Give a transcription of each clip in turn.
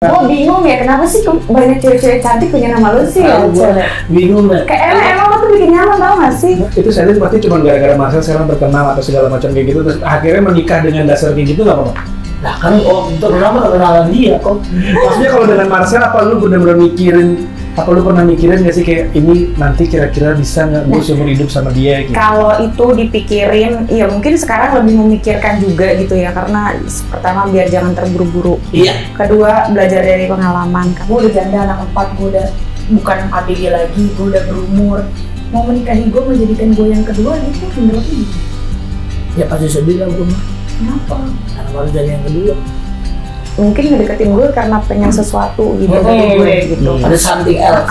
Gue bingung ya, kenapa sih banyak cewek-cewek cantik pengen sama lu sih ya? Bingung gak? Kayak emang lo tuh bikin nyaman, tau gak sih? Itu saya pasti cuma gara-gara Marcel sekarang terkenal atau segala macam kayak gitu, terus akhirnya menikah dengan dasar kayak gitu nggak apa-apa? Nah kan terkenal kenalan dia kok. Maksudnya kalau dengan Marcel apa lu benar-benar mikirin, apa lu pernah mikirin nggak sih kayak ini nanti kira-kira bisa nggak gue seumur hidup sama dia gitu? Kalau itu dipikirin, ya mungkin sekarang lebih memikirkan juga gitu ya, karena pertama biar jangan terburu-buru. Iya. Kedua belajar dari pengalaman. Kamu udah janda anak 4, gue udah bukan ABG lagi, gue udah berumur. Mau menikahi gue, menjadikan gue yang kedua gitu, menurut lu? Ya pasti saya bilang tuh mah. Kenapa? Karena baru jadi yang kedua. Mungkin ngedeketin gue karena pengen sesuatu gitu dari gue gitu. Ada something else.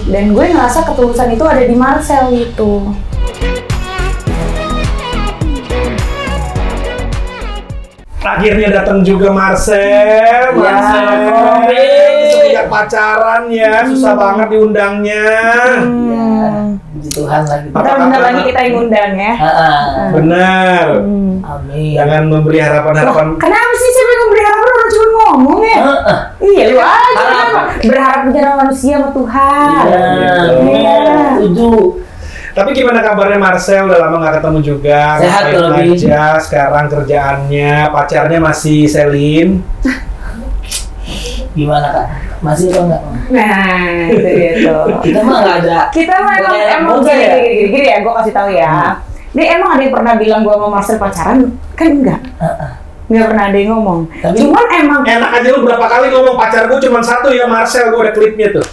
Dan gue ngerasa ketulusan itu ada di Marcel gitu. Akhirnya datang juga Marcel. Sejak pacaran ya, susah banget diundangnya. Puji Tuhan lagi. Bentar lagi kita yang undang ya. Bener. Amin. Jangan memberi harapan-harapan. Kenapa sih siapa yang memberi harapan, orang cuma ngomong ya? Iya, lu aja kenapa? Berharap menjadi manusia sama Tuhan. Iya. Itu. Tapi gimana kabarnya Marcel? Udah lama nggak ketemu juga. Sehat kalau aja sekarang kerjaannya, pacarnya masih Selin. Gimana Kak? Masih atau enggak? Nah, itu dia tuh. Kita mah nggak ada. Kita mah emang gini ya, gue kasih tahu ya. Ini emang ada yang pernah bilang gue sama Marcel pacaran? Kan enggak. Nggak pernah ada yang ngomong. Tapi, cuman emang enak aja lu berapa kali ngomong pacar gue cuma satu ya Marcel, gue ada klipnya tuh.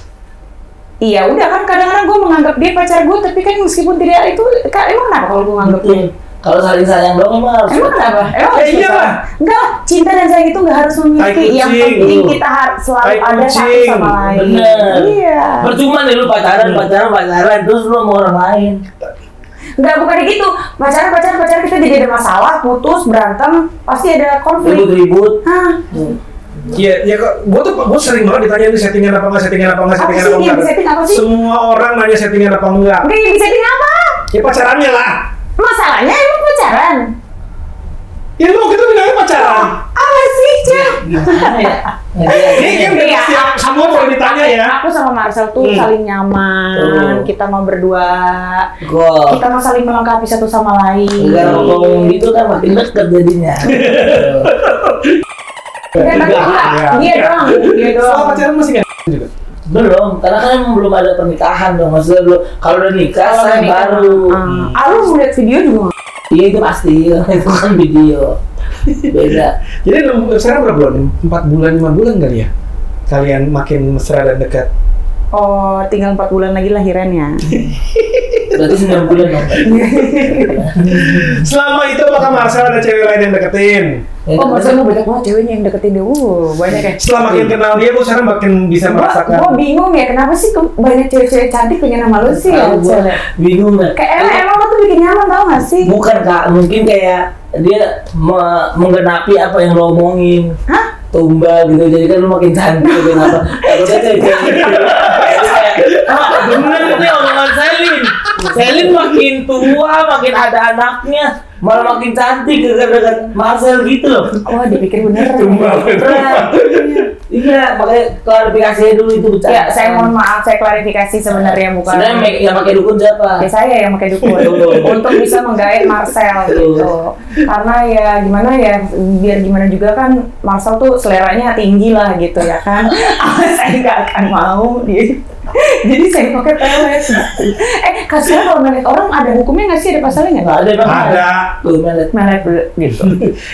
Iya udah kan, kadang-kadang gue menganggap dia pacar gue, tapi kan meskipun tidak itu, emang kenapa kalau gue menganggap dia? Kalau saling sayang doang emang harus. Emang kenapa? Emang harus iyalah. Enggak, cinta dan sayang itu nggak harus memiliki. Yang penting kita harus selalu ada satu sama lain. Bener. Iya. Percuma nih lu pacaran terus lu sama orang lain. Enggak, bukan gitu. Pacaran kita jadi ada masalah, putus, berantem, pasti ada konflik. Ribut-ribut. Iya, ya kok gue sering banget ditanya ini settingan apa enggak. Setting apa sih? Semua orang nanya settingan apa enggak. Oke, yang setting apa? Ya pacarannya lah. Masalahnya emang pacaran. Ya lu gitu bilangnya pacaran. Apa sih, Cah? Gimana ya? Ini kan udah semua kalau ditanya ya. Aku sama Marcel tuh saling nyaman. Kita mau berdua. Kita mau saling melengkapi satu sama lain. Enggak ngomong gitu kan makin dekat jadinya. Dia doang. Soal pacaran masih nggak juga? Belum, karena kan belum ada pernikahan dong. Maksudnya belum. Kalau udah nikah, saya baru. Lu mau lihat video juga? Iya itu pasti, itu kan video. Beda. Jadi sekarang berapa bulan? 4 bulan, 5 bulan kali ya? Kalian makin mesra dan dekat. Oh, tinggal 4 bulan lagi lahirannya. Berarti 9 bulan dong. Selama itu apakah Marcel ada cewek lain yang deketin? Oh, Marcel mau banyak banget ceweknya yang deketin dia. Banyak ya. Setelah makin kenal dia, gue sekarang makin bisa merasakan. Gue bingung ya, kenapa sih banyak cewek-cewek cantik pengen sama lu sih ya? Bingung gak? Kayak emang lo tuh bikin nyaman, tau gak sih? Bukan Kak, mungkin kayak dia menggenapi apa yang lo omongin. Hah? Tumbal gitu, jadi kan lu makin cantik gitu apa? Takutnya cewek-cewek gitu. Bener itu omongan Selin makin tua, makin ada anaknya, malah makin cantik gara-gara Marcel gitu loh. Wah, dipikir beneran. Iya, makanya klarifikasinya dulu itu bercanda. Ya, saya mohon maaf, saya klarifikasi sebenarnya bukan. Sebenarnya yang pakai dukun siapa? Ya saya yang pakai dukun untuk bisa menggait Marcel gitu. Karena ya gimana ya, biar gimana juga kan Marcel tuh seleranya tinggi lah gitu ya kan. Saya nggak akan mau dia. Jadi saya pakai pelet. Kasihan kalau melet orang ada hukumnya nggak sih, ada pasalnya nggak? Nggak ada bang. Ada. Tuh melet gitu.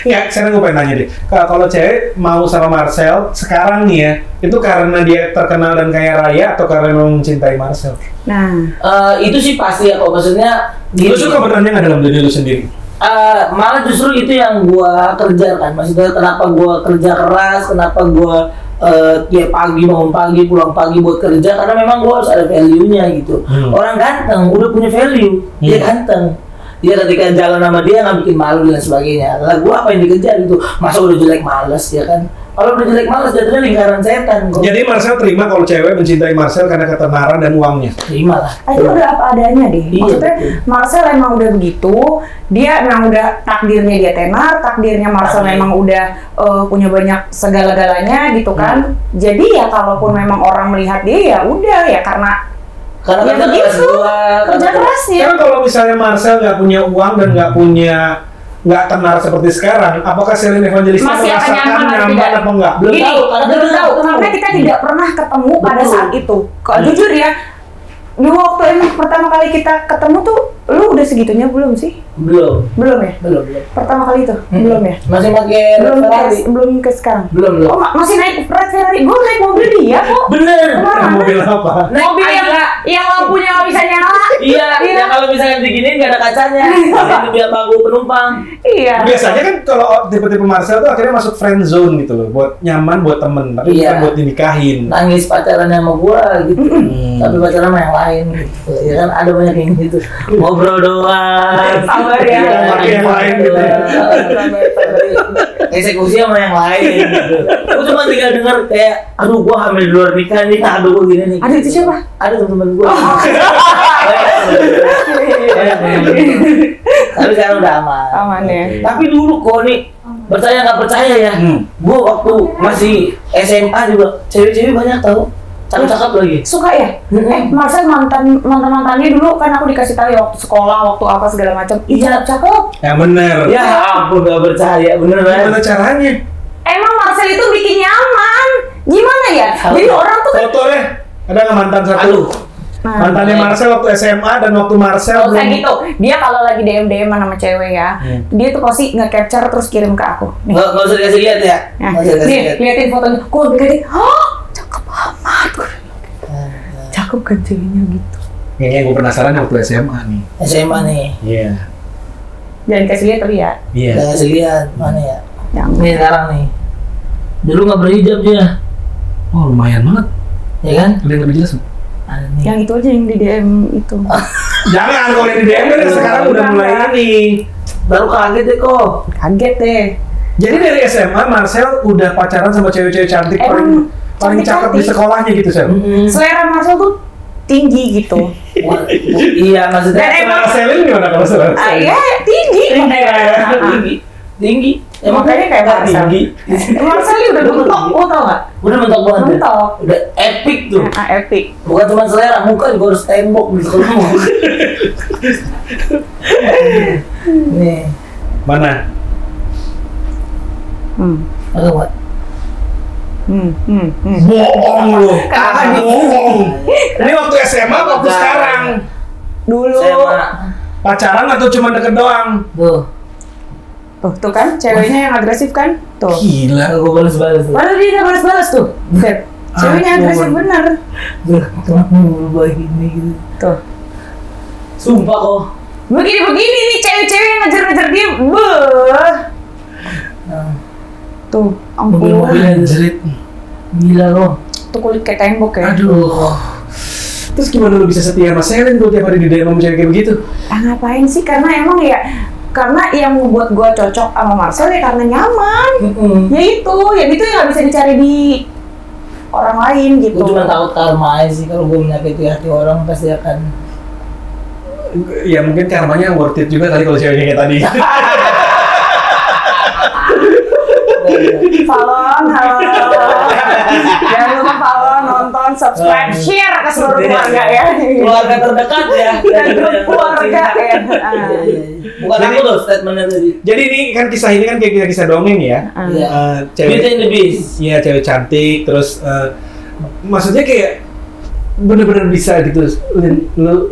Ya, sekarang gue pengen nanya deh. Kalau cewek mau sama Marcel sekarang nih ya, itu karena dia terkenal dan kaya raya atau karena memang mencintai Marcel? Nah, itu sih pasti ya kok, maksudnya. Lu suka bertanya nggak dalam diri lu sendiri? Malah justru itu yang gua kerjakan. Maksudnya kenapa gua kerja keras, kenapa gua tiap pagi bangun pagi pulang pagi buat kerja, karena memang gua harus ada value-nya gitu. Orang ganteng udah punya value, dia ganteng. Dia ketika jalan sama dia nggak bikin malu dan sebagainya. Lah gua apa yang dikejar gitu? Masa udah jelek males ya kan? Kalau udah jelek malas jatuhnya lingkaran setan kok. Jadi Marcel terima kalau cewek mencintai Marcel karena ketenaran dan uangnya. Terima lah. Itu udah apa adanya deh. Iya, Maksudnya betul. Marcel emang udah begitu. Dia emang udah takdirnya dia tenar, takdirnya Marcel Amin. memang udah punya banyak segala-galanya gitu kan. Jadi ya kalaupun memang orang melihat dia ya udah ya karena Karena ya kerja keras begitu, gua, kerja kerasnya. Kan kalau misalnya Marcel nggak punya uang dan nggak tenar seperti sekarang, apakah Celine Evangelista Masih akan merasakan nyaman atau nyaman tidak? apa enggak? Belum Gini, tahu, karena belum kita tahu nggak karena tahu. kita tidak pernah ketemu pada Betul. saat itu. Kok jujur ya, dulu waktu emang pertama kali kita ketemu tuh, lu udah segitunya belum sih? Belum. Belum ya? Belum. Pertama kali itu? Belum ya? Masih pakai Ferrari. Belum ke sekarang. Belum. Oh, masih naik Red Ferrari. Gue naik mobil dia kok. Bener. Kemana? Mobil apa? Mobil yang lampunya nggak bisa nyala. Iya, ya kalau misalnya diginiin nggak ada kacanya, itu biar bangku penumpang. Iya. Biasanya kan kalau tipe-tipe Marcel tuh akhirnya masuk friend zone gitu loh, buat nyaman buat temen, tapi Iya. bukan buat dinikahin. Nangis pacaran sama gua gitu, tapi pacaran sama yang lain gitu. Ya kan ada banyak yang gitu. Ngobrol doang. Sabar ya. Iya, pakai yang lain gitu ya. Eksekusi sama yang lain gitu. Gua cuma tinggal denger kayak, aduh gua hamil di luar nikah nih, aduh gua gini nih. Ada itu siapa? Ada teman-teman gua. Tapi sekarang udah aman. Aman ya. Tapi dulu kok nih, percaya nggak percaya ya, gua waktu masih SMA juga cewek-cewek banyak tahu, cakep-cakep lagi. Suka ya? Marcel mantannya dulu kan aku dikasih tahu ya, waktu sekolah, waktu apa segala macam. Iya, cakep. Ya bener. Ya ampun nggak percaya, beneran. Gimana caranya? Emang Marcel itu bikin nyaman. Gimana ya? Jadi orang tuh kan Foto deh. Ada nggak mantan satu? Aduh, Mantannya Marcel waktu SMA dan waktu Marcel kalau kayak gitu, dia kalau lagi DM sama cewek ya, dia tuh pasti nge-capture terus kirim ke aku. Nih, nggak usah dikasih lihat ya. nah, Nggak usah dikasih nih lihat. liatin fotonya. Gue bikin, oh, cakep amat. Cakep kan ceweknya gitu. Kayaknya gue penasaran waktu SMA nih. SMA nih, Iya. Jangan kasih lihat tapi ya. Iya. nggak kasih lihat mana ya? Yang Nih sekarang nih, dulu nggak berhijab dia, Oh lumayan banget. ya kan? Ada yang lebih jelas nggak? Ada nih. yang itu aja yang di DM itu. Jangan kalau yang di DM kan sekarang udah mulai ini. Baru kaget deh kok. Kaget deh. Jadi dari SMA Marcel udah pacaran sama cewek-cewek cantik Emang paling cakep di cantik-cantik. sekolahnya gitu Sel. Selera Marcel tuh tinggi gitu. Iya maksudnya. Dan emang Selin gimana kalau Sel? ya tinggi. Tinggi, tinggi. Makanya kayak nggak Marcel. tinggi. Marcel udah mentok, lo tau gak? Udah mentok banget. ya? Mentok. Udah epic tuh. Epic. Bukan cuma selera, muka juga harus tembok gitu kalau mau. Nih, Mana? ada buat. Bohong lu. Kenapa nih? Bohong. Ini waktu SMA waktu sekarang. Dulu. SMA. Pacaran atau cuma deket doang? Tuh kan, ceweknya yang agresif kan? Tuh. Gila. Gue balas-balas tuh. Padahal dia nggak balas-balas tuh. Buset. Ceweknya Ampun. agresif bener. Kenapa berubah gini gitu? Tuh. Sumpah kok. Begini-begini nih cewek-cewek yang ngejar-ngejar dia. Beuh. Nah, Tuh, ampun. mobil-mobilan Jerit. gila kok. Tuh kulit kayak tembok ya. Aduh. Terus gimana lu bisa setia sama Selin tuh tiap hari di DM sama cewek kayak begitu? Ah ngapain sih? Karena emang ya, karena yang membuat gua cocok sama Marcel ya karena nyaman. Ya itu yang nggak bisa dicari di orang lain gitu. Gue cuma takut karma aja sih, kalau gue menyakiti hati orang pasti akan. Ya mungkin karmanya worth it juga kali kalau ceweknya kayak tadi. Falon, halo. Jangan lupa follow, nonton, subscribe, share ke seluruh keluarga ya. Keluarga terdekat ya. Dan grup keluarga ya. Bukan aku loh statementnya tadi. Jadi ini kan kisah ini kan kayak kisah dongeng ya. Iya. Cewek, Beauty and the Beast. iya cewek cantik, terus maksudnya kayak bener-bener bisa gitu. Lu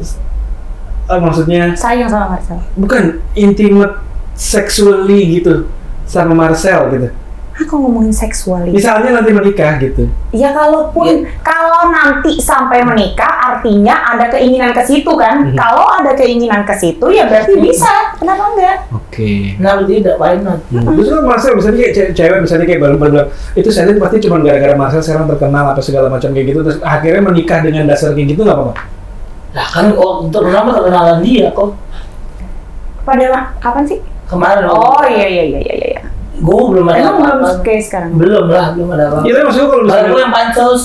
maksudnya Sayang sama Marcel. bukan intimate sexually gitu sama Marcel gitu. Aku ngomongin seksual ini. Misalnya nanti menikah gitu. Ya kalaupun kalau nanti sampai menikah artinya ada keinginan ke situ kan. Kalau ada keinginan ke situ ya berarti bisa. Kenapa enggak? Oke. Nah, tidak, why not? Terus kan Marcel misalnya kayak cewek misalnya kayak baru bilang itu Selin pasti cuma gara-gara Marcel sekarang terkenal apa segala macam kayak gitu terus akhirnya menikah dengan dasar kayak gitu nggak apa-apa? Lah kan terutama kenalan dia kok. Pada kapan sih? Kemarin Oh iya. Gue belum ada Emang belum apa-apa. kayak sekarang? Belum lah, belum ada apa-apa. Iya, maksudnya kalau Kalau misalnya gue yang pansos.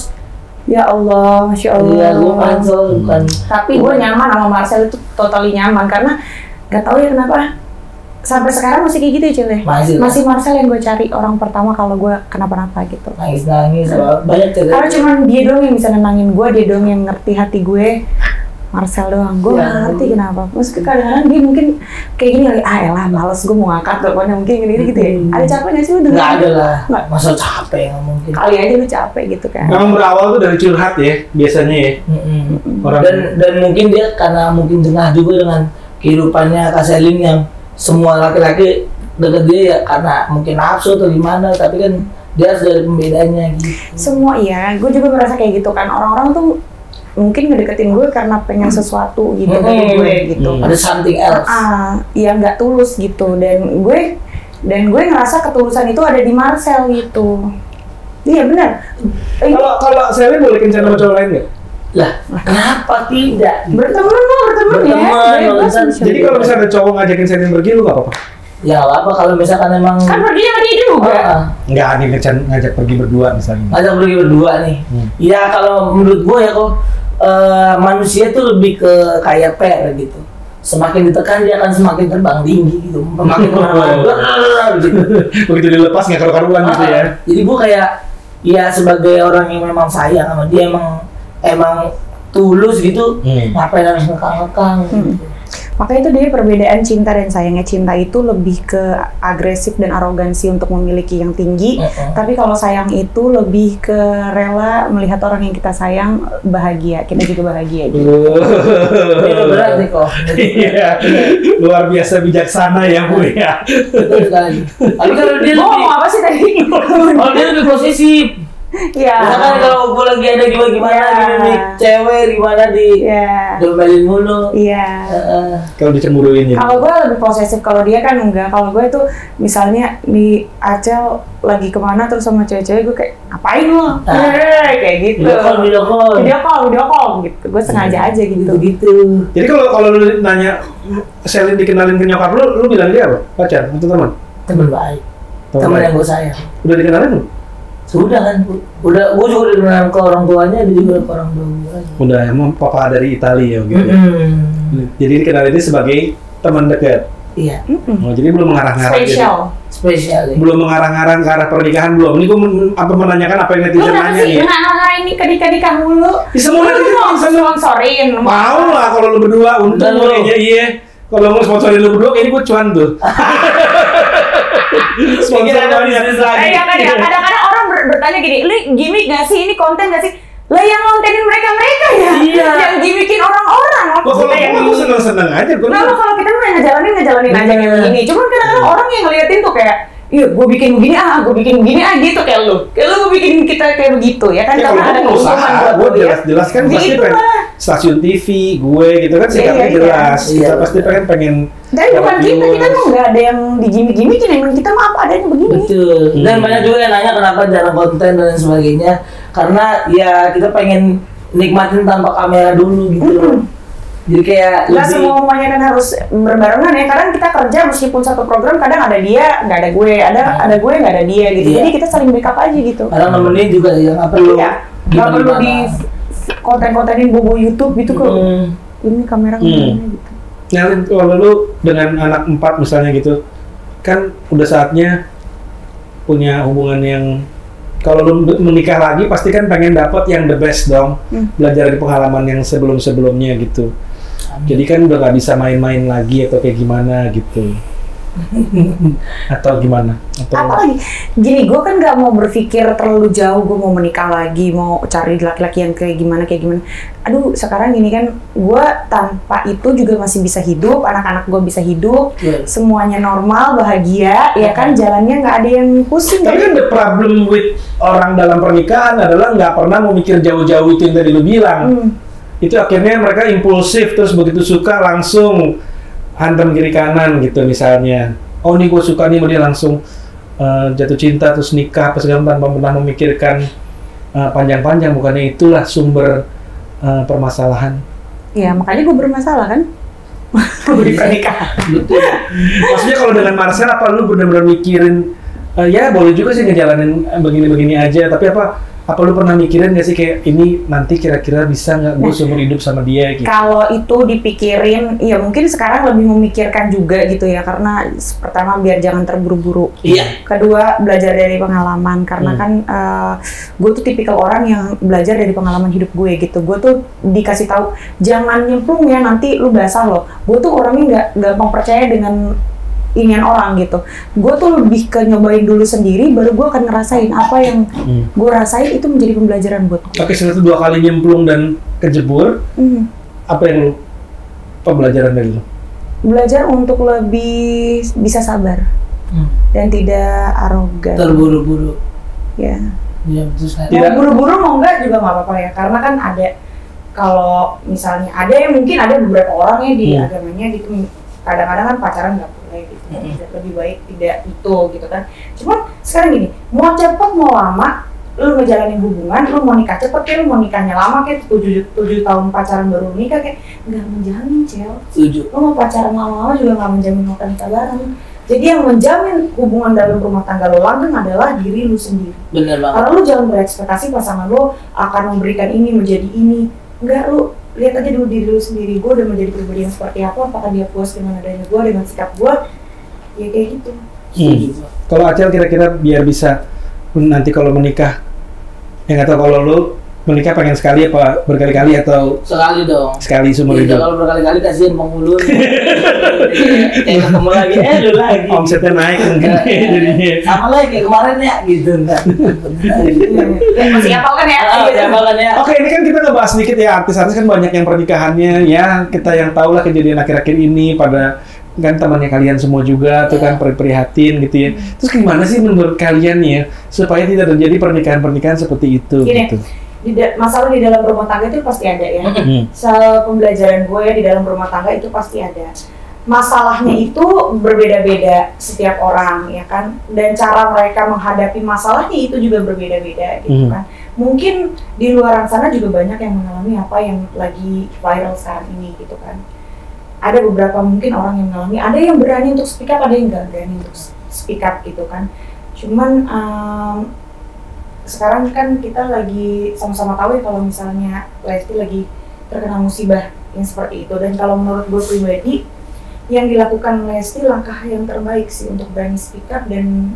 Ya Allah, Masya Allah. Iya, gue pansos bukan. Tapi gue nyaman sama Marcel itu totally nyaman karena gak tahu ya kenapa sampai sekarang masih kayak gitu ya Cil. Masih. Marcel yang gue cari orang pertama kalau gue kenapa-napa gitu. Nangis, banyak cerita. Karena cuman dia doang yang bisa nenangin gue, dia doang yang ngerti hati gue. Marcel doang, gue Ya. gak ngerti kenapa. Maksudnya kadang-kadang dia mungkin kayak gini kali, elah males gue mau ngangkat teleponnya mungkin gini gitu ya. Ada capek gak sih lu dengerin? Nggak ada lah. Nggak. Masa capek nggak mungkin. Kali aja lu capek gitu kan. memang berawal tuh dari curhat ya, biasanya ya. Orang- Dan mungkin dia karena mungkin jengah juga dengan kehidupannya Kak Selin yang semua laki-laki deket dia ya karena mungkin nafsu atau gimana, tapi kan dia harus dari pembedanya gitu. Semua iya, gue juga merasa kayak gitu kan. Orang-orang tuh mungkin ngedeketin gue karena pengen sesuatu gitu dari gue gitu. Ada something else. Ya nggak tulus gitu. Dan gue ngerasa ketulusan itu ada di Marcel gitu. Iya benar. Kalau Selin boleh kencan sama cowok lain nggak? Lah, kenapa tidak? Berteman ya. Berteman, Bebas, Bang. bisa. Jadi kalau misalnya ada cowok ngajakin Selin pergi, lu nggak apa-apa? Ya nggak apa kalau misalkan emang kan pergi sama dia juga. Nggak, nih ngajak pergi berdua misalnya. ngajak pergi berdua nih. Ya kalau menurut gue ya kok manusia tuh lebih ke kayak per gitu. Semakin ditekan dia akan semakin terbang tinggi gitu. Semakin kemana-mana gitu. Begitu dilepas nggak karu-karuan gitu ya. Jadi gue kayak ya sebagai orang yang memang sayang sama dia emang tulus gitu. Ngapain harus ngekang-ngekang gitu. Makanya itu dia perbedaan cinta dan sayangnya. Cinta itu lebih ke agresif dan arogansi untuk memiliki yang tinggi. Tapi kalau sayang itu lebih ke rela melihat orang yang kita sayang bahagia. Kita juga bahagia gitu. Ini berat nih kok. Iya, luar biasa bijaksana ya Bu ya. Betul sekali. Tapi kalau dia Mau lebih, ngomong apa sih tadi? kalau dia lebih posesif. Iya. Misalkan kalau gue lagi ada gimana Iya. gini nih cewek gimana di Iya. domelin mulu. Iya. Kalau dicemburuin jadi. Kalau gue lebih posesif, kalau dia kan enggak. Kalau gue tuh misalnya di Acel lagi kemana terus sama cewek-cewek gue kayak ngapain lo? Kayak gitu. Video Video call gitu. Gue sengaja aja gitu. gitu. Jadi kalau lu nanya Selin dikenalin ke nyokap lu bilang dia apa? Pacar atau teman? Teman baik. Teman Teman baik. yang gue sayang. Udah dikenalin belum? Sudah kan, gue juga udah kenal ke orang tuanya, dia juga ke orang tua gue. Udah, emang papa dari Italia ya gitu. Jadi dikenalin ini sebagai teman dekat. Iya, Oh, jadi belum mengarah-ngarah gitu. spesial. Ya. Belum mengarah-ngarah ke arah pernikahan belum. Ini gue menanyakan apa yang Lu netizen kenapa nanya sih? nih. Nah, ini nikah mulu. Semua netizen mau bisa sponsorin. Mau lah kalau lu berdua, untung Dan lu. kayaknya iya. Kalau mau sponsorin lu berdua, kayaknya gue cuan tuh. Sponsor banyak. Kadang-kadang orang bertanya gini, lu gimmick gak sih? Ini konten gak sih? Lah yang ngontenin mereka ya. Iya. Yang gimmickin orang-orang. Kalau aku seneng-seneng aja. Gue Nah, kalau kita mah ngejalanin aja kayak begini. Cuman kadang-kadang orang yang ngeliatin tuh kayak, iya, gue bikin begini gitu kayak lu gue bikin kita kayak begitu ya kan, ya, kalau karena ada gue usaha, keuntungan buat gue lu ya. jelas-jelas kan pasti Gitu pengen lah. stasiun TV, gue gitu kan sikapnya Iya, jelas. iya. Kita pasti pengen Dan bukan kita mah nggak ada yang digimik-gimikin, emang kita mah apa adanya begini. Betul. Dan banyak juga yang nanya kenapa jarang konten dan sebagainya. Karena ya kita pengen nikmatin tanpa kamera dulu gitu loh. Jadi kayak Nggak semuanya kan harus berbarengan ya, kadang kita kerja meskipun satu program kadang ada dia, nggak ada gue, ada gue nggak ada dia gitu. Iya. Jadi kita saling backup aja gitu. kadang nemenin juga ya nggak perlu. Iya. Nggak perlu di konten-kontenin bobo YouTube gitu kok. Ini kamera kemana gitu. nyalin. Kalau lu dengan anak 4 misalnya gitu, kan udah saatnya punya hubungan yang, kalau lu menikah lagi pasti kan pengen dapet yang the best dong. Belajar dari pengalaman yang sebelum-sebelumnya gitu. Jadi kan udah nggak bisa main-main lagi atau kayak gimana gitu. Atau gimana? Apalagi gini, gue kan nggak mau berpikir terlalu jauh, gue mau menikah lagi, mau cari laki-laki yang kayak gimana. Aduh, sekarang gini kan, gue tanpa itu juga masih bisa hidup, anak-anak gue bisa hidup, semuanya normal, bahagia, ya kan, jalannya nggak ada yang pusing. Tapi kan the problem with orang dalam pernikahan adalah nggak pernah mau mikir jauh-jauh, itu yang tadi lu bilang. Itu akhirnya mereka impulsif, terus begitu suka langsung hantam kiri kanan gitu misalnya. Oh nih gue suka nih, dia langsung jatuh cinta terus nikah apa segala, tanpa pernah memikirkan panjang-panjang. Bukannya itulah sumber permasalahan. Ya makanya gue bermasalah kan. Gue di pernikahan. Betul. Maksudnya kalau dengan Marcel, apa lu benar-benar mikirin Ya boleh juga sih ngejalanin begini-begini aja, tapi apa lu pernah mikirin nggak sih kayak ini nanti kira-kira bisa nggak gue seumur hidup sama dia gitu? Kalau itu dipikirin, ya mungkin sekarang lebih memikirkan juga gitu ya, karena pertama biar jangan terburu-buru. Iya. Kedua, belajar dari pengalaman, karena kan gue tuh tipikal orang yang belajar dari pengalaman hidup gue gitu. Gue tuh dikasih tahu jangan nyemplung ya, nanti lu basah loh. Gue tuh orangnya nggak gampang percaya dengan ingin orang gitu. Gue tuh lebih ke nyobain dulu sendiri, baru gue akan ngerasain apa yang gue rasain itu menjadi pembelajaran buat gue. Oke, setelah 2 kali nyemplung dan kejebur, apa yang pembelajaran dari lu? Belajar untuk lebih bisa sabar dan tidak arogan. Terburu-buru. Ya. Iya betul sekali. Mau buru-buru mau enggak juga nggak apa-apa ya, karena kan ada kalau misalnya ada yang mungkin ada beberapa orang ya di agamanya gitu, kadang-kadang kan pacaran nggak boleh gitu, lebih baik tidak itu gitu kan. Cuman sekarang gini, mau cepet mau lama, lu ngejalanin hubungan, lu mau nikah cepet kayak lu mau nikahnya lama kayak 7 tahun pacaran baru nikah kayak nggak menjamin Cel. Setuju. Lu mau pacaran lama-lama juga nggak menjamin mau nikah bareng. Jadi yang menjamin hubungan dalam rumah tangga lo langgeng adalah diri lu sendiri. Bener banget. Karena lu jangan berekspektasi pasangan lu akan memberikan ini menjadi ini. Enggak, lu lihat aja dulu diri lu sendiri. Gue udah menjadi pribadi yang seperti apa, apakah dia puas dengan adanya gue, dengan sikap gue, ya kayak gitu. Kalau Acel kira-kira biar bisa nanti kalau menikah, ya nggak tahu kalau lu menikah pengen sekali apa berkali-kali atau sekali dong. sekali seumur hidup? Kalau berkali-kali kasihan penghulu. Kayak ketemu lagi, lu lagi. Omsetnya naik mungkin jadinya. Sama lagi kayak kemarin ya gitu entar. Masih hafal kan ya? Siapa kan ya? Oke, ini kan kita ngebahas sedikit ya, artis-artis kan banyak yang pernikahannya, ya kita yang tahu lah kejadian akhir-akhir ini pada kan temannya kalian semua juga tuh kan prihatin gitu ya. Terus gimana sih menurut kalian nih ya supaya tidak terjadi pernikahan-pernikahan seperti itu Gini, gitu? Masalah di dalam rumah tangga itu pasti ada ya. Pembelajaran gue di dalam rumah tangga itu pasti ada. Masalahnya itu berbeda-beda setiap orang ya kan, dan cara mereka menghadapi masalahnya itu juga berbeda-beda gitu kan. Mungkin di luar sana juga banyak yang mengalami apa yang lagi viral sekarang ini gitu kan. Ada beberapa mungkin orang yang mengalami, ada yang berani untuk speak up, ada yang nggak berani untuk speak up gitu kan. Cuman sekarang kan kita lagi sama-sama tahu ya kalau misalnya Lesti lagi terkena musibah yang seperti itu, dan kalau menurut gue pribadi yang dilakukan Lesti langkah yang terbaik sih untuk berani speak up dan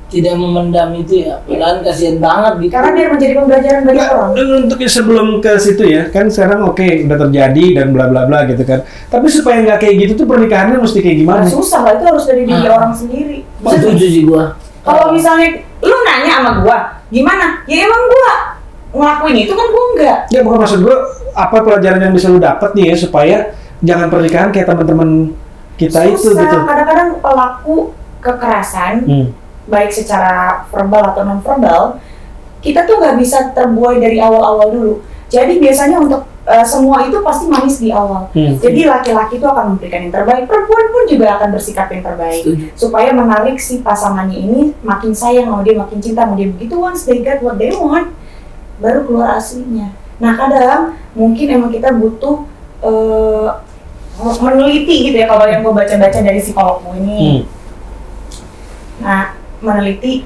tidak memendam itu ya, padahal kasihan banget gitu. Karena biar menjadi pembelajaran bagi orang. Untuk sebelum ke situ ya, kan sekarang oke, udah terjadi dan bla bla bla gitu kan. Tapi supaya nggak kayak gitu tuh pernikahannya mesti kayak gimana? Nah, susah lah, itu harus dari diri orang sendiri. Setuju sih gua. Kalau misalnya lu nanya sama gua, gimana? Ya emang gua ngelakuin itu kan gua enggak. Ya bukan, maksud gua apa pelajaran yang bisa lu dapat nih ya supaya jangan pernikahan kayak teman-teman kita itu susah. gitu. Kadang-kadang pelaku kekerasan baik secara verbal atau non verbal, kita tuh nggak bisa terbuai dari awal-awal dulu. Jadi biasanya untuk semua itu pasti manis di awal. Jadi laki-laki itu akan memberikan yang terbaik, perempuan pun juga akan bersikap yang terbaik supaya menarik si pasangannya ini makin sayang sama dia, makin cinta sama dia. Begitu once they get what they want, baru keluar aslinya. Nah kadang mungkin emang kita butuh meneliti gitu ya, kalau yang gue baca-baca dari psikologmu ini. Nah meneliti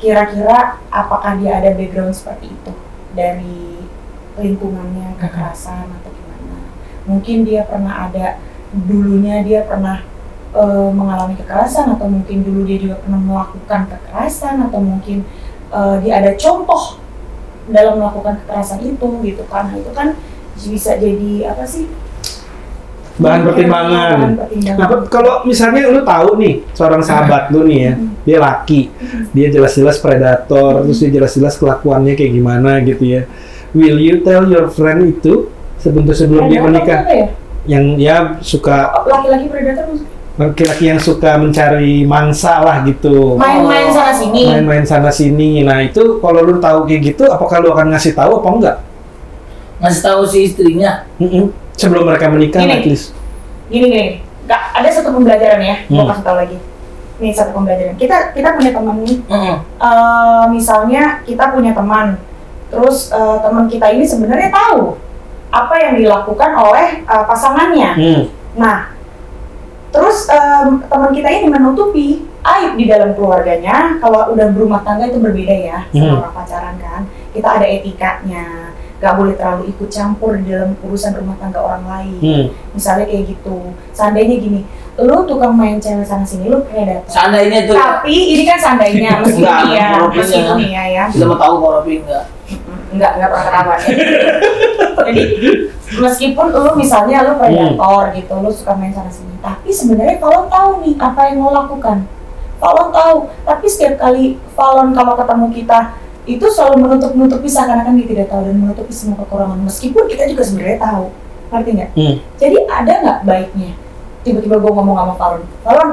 kira-kira apakah dia ada background seperti itu dari lingkungannya, kekerasan atau gimana. Mungkin dia pernah ada dulunya dia pernah mengalami kekerasan, atau mungkin dulu dia juga pernah melakukan kekerasan, atau mungkin dia ada contoh dalam melakukan kekerasan itu gitu kan. Nah, itu kan bisa jadi apa sih? Bahan pertimbangan. Nah, kalau misalnya lu tahu nih seorang sahabat lu nih ya, dia laki, dia jelas-jelas predator, terus dia jelas-jelas kelakuannya kayak gimana gitu ya. Will you tell your friend itu sebelum dia menikah? Ya? Yang ya suka laki-laki predator maksudnya? Laki-laki yang suka mencari mangsa lah gitu. Main-main sana sini. Main-main sana sini. Nah itu kalau lu tahu kayak gitu, apakah lu akan ngasih tahu apa enggak? Ngasih tahu si istrinya. Sebelum mereka menikah, at least. Gini. Nggak, ada satu pembelajaran ya, mau kasih tahu lagi. Nih satu pembelajaran. Kita punya teman nih. Misalnya kita punya teman, terus teman kita ini sebenarnya tahu apa yang dilakukan oleh pasangannya. Nah, terus teman kita ini menutupi aib di dalam keluarganya. Kalau udah berumah tangga itu berbeda ya sama orang pacaran kan. Kita ada etikanya, gak boleh terlalu ikut campur di dalam urusan rumah tangga orang lain. Misalnya kayak gitu. Seandainya gini, lu tukang main cewek sana sini, lu predator. Seandainya tuh. Tapi ini kan seandainya, meskipun ya. Kita mau tahu kalau Robi Enggak pernah ketahuan ya. Jadi meskipun lu misalnya lu predator gitu, lu suka main sana sini, tapi sebenarnya Valon tahu nih apa yang lo lakukan. Valon tahu, tapi setiap kali Valon kalau ketemu kita itu selalu menutupi seakan-akan dia tidak tahu dan menutupi semua kekurangan, meskipun kita juga sebenarnya tahu. Ngerti nggak? Jadi ada nggak baiknya tiba-tiba gue ngomong sama Valon,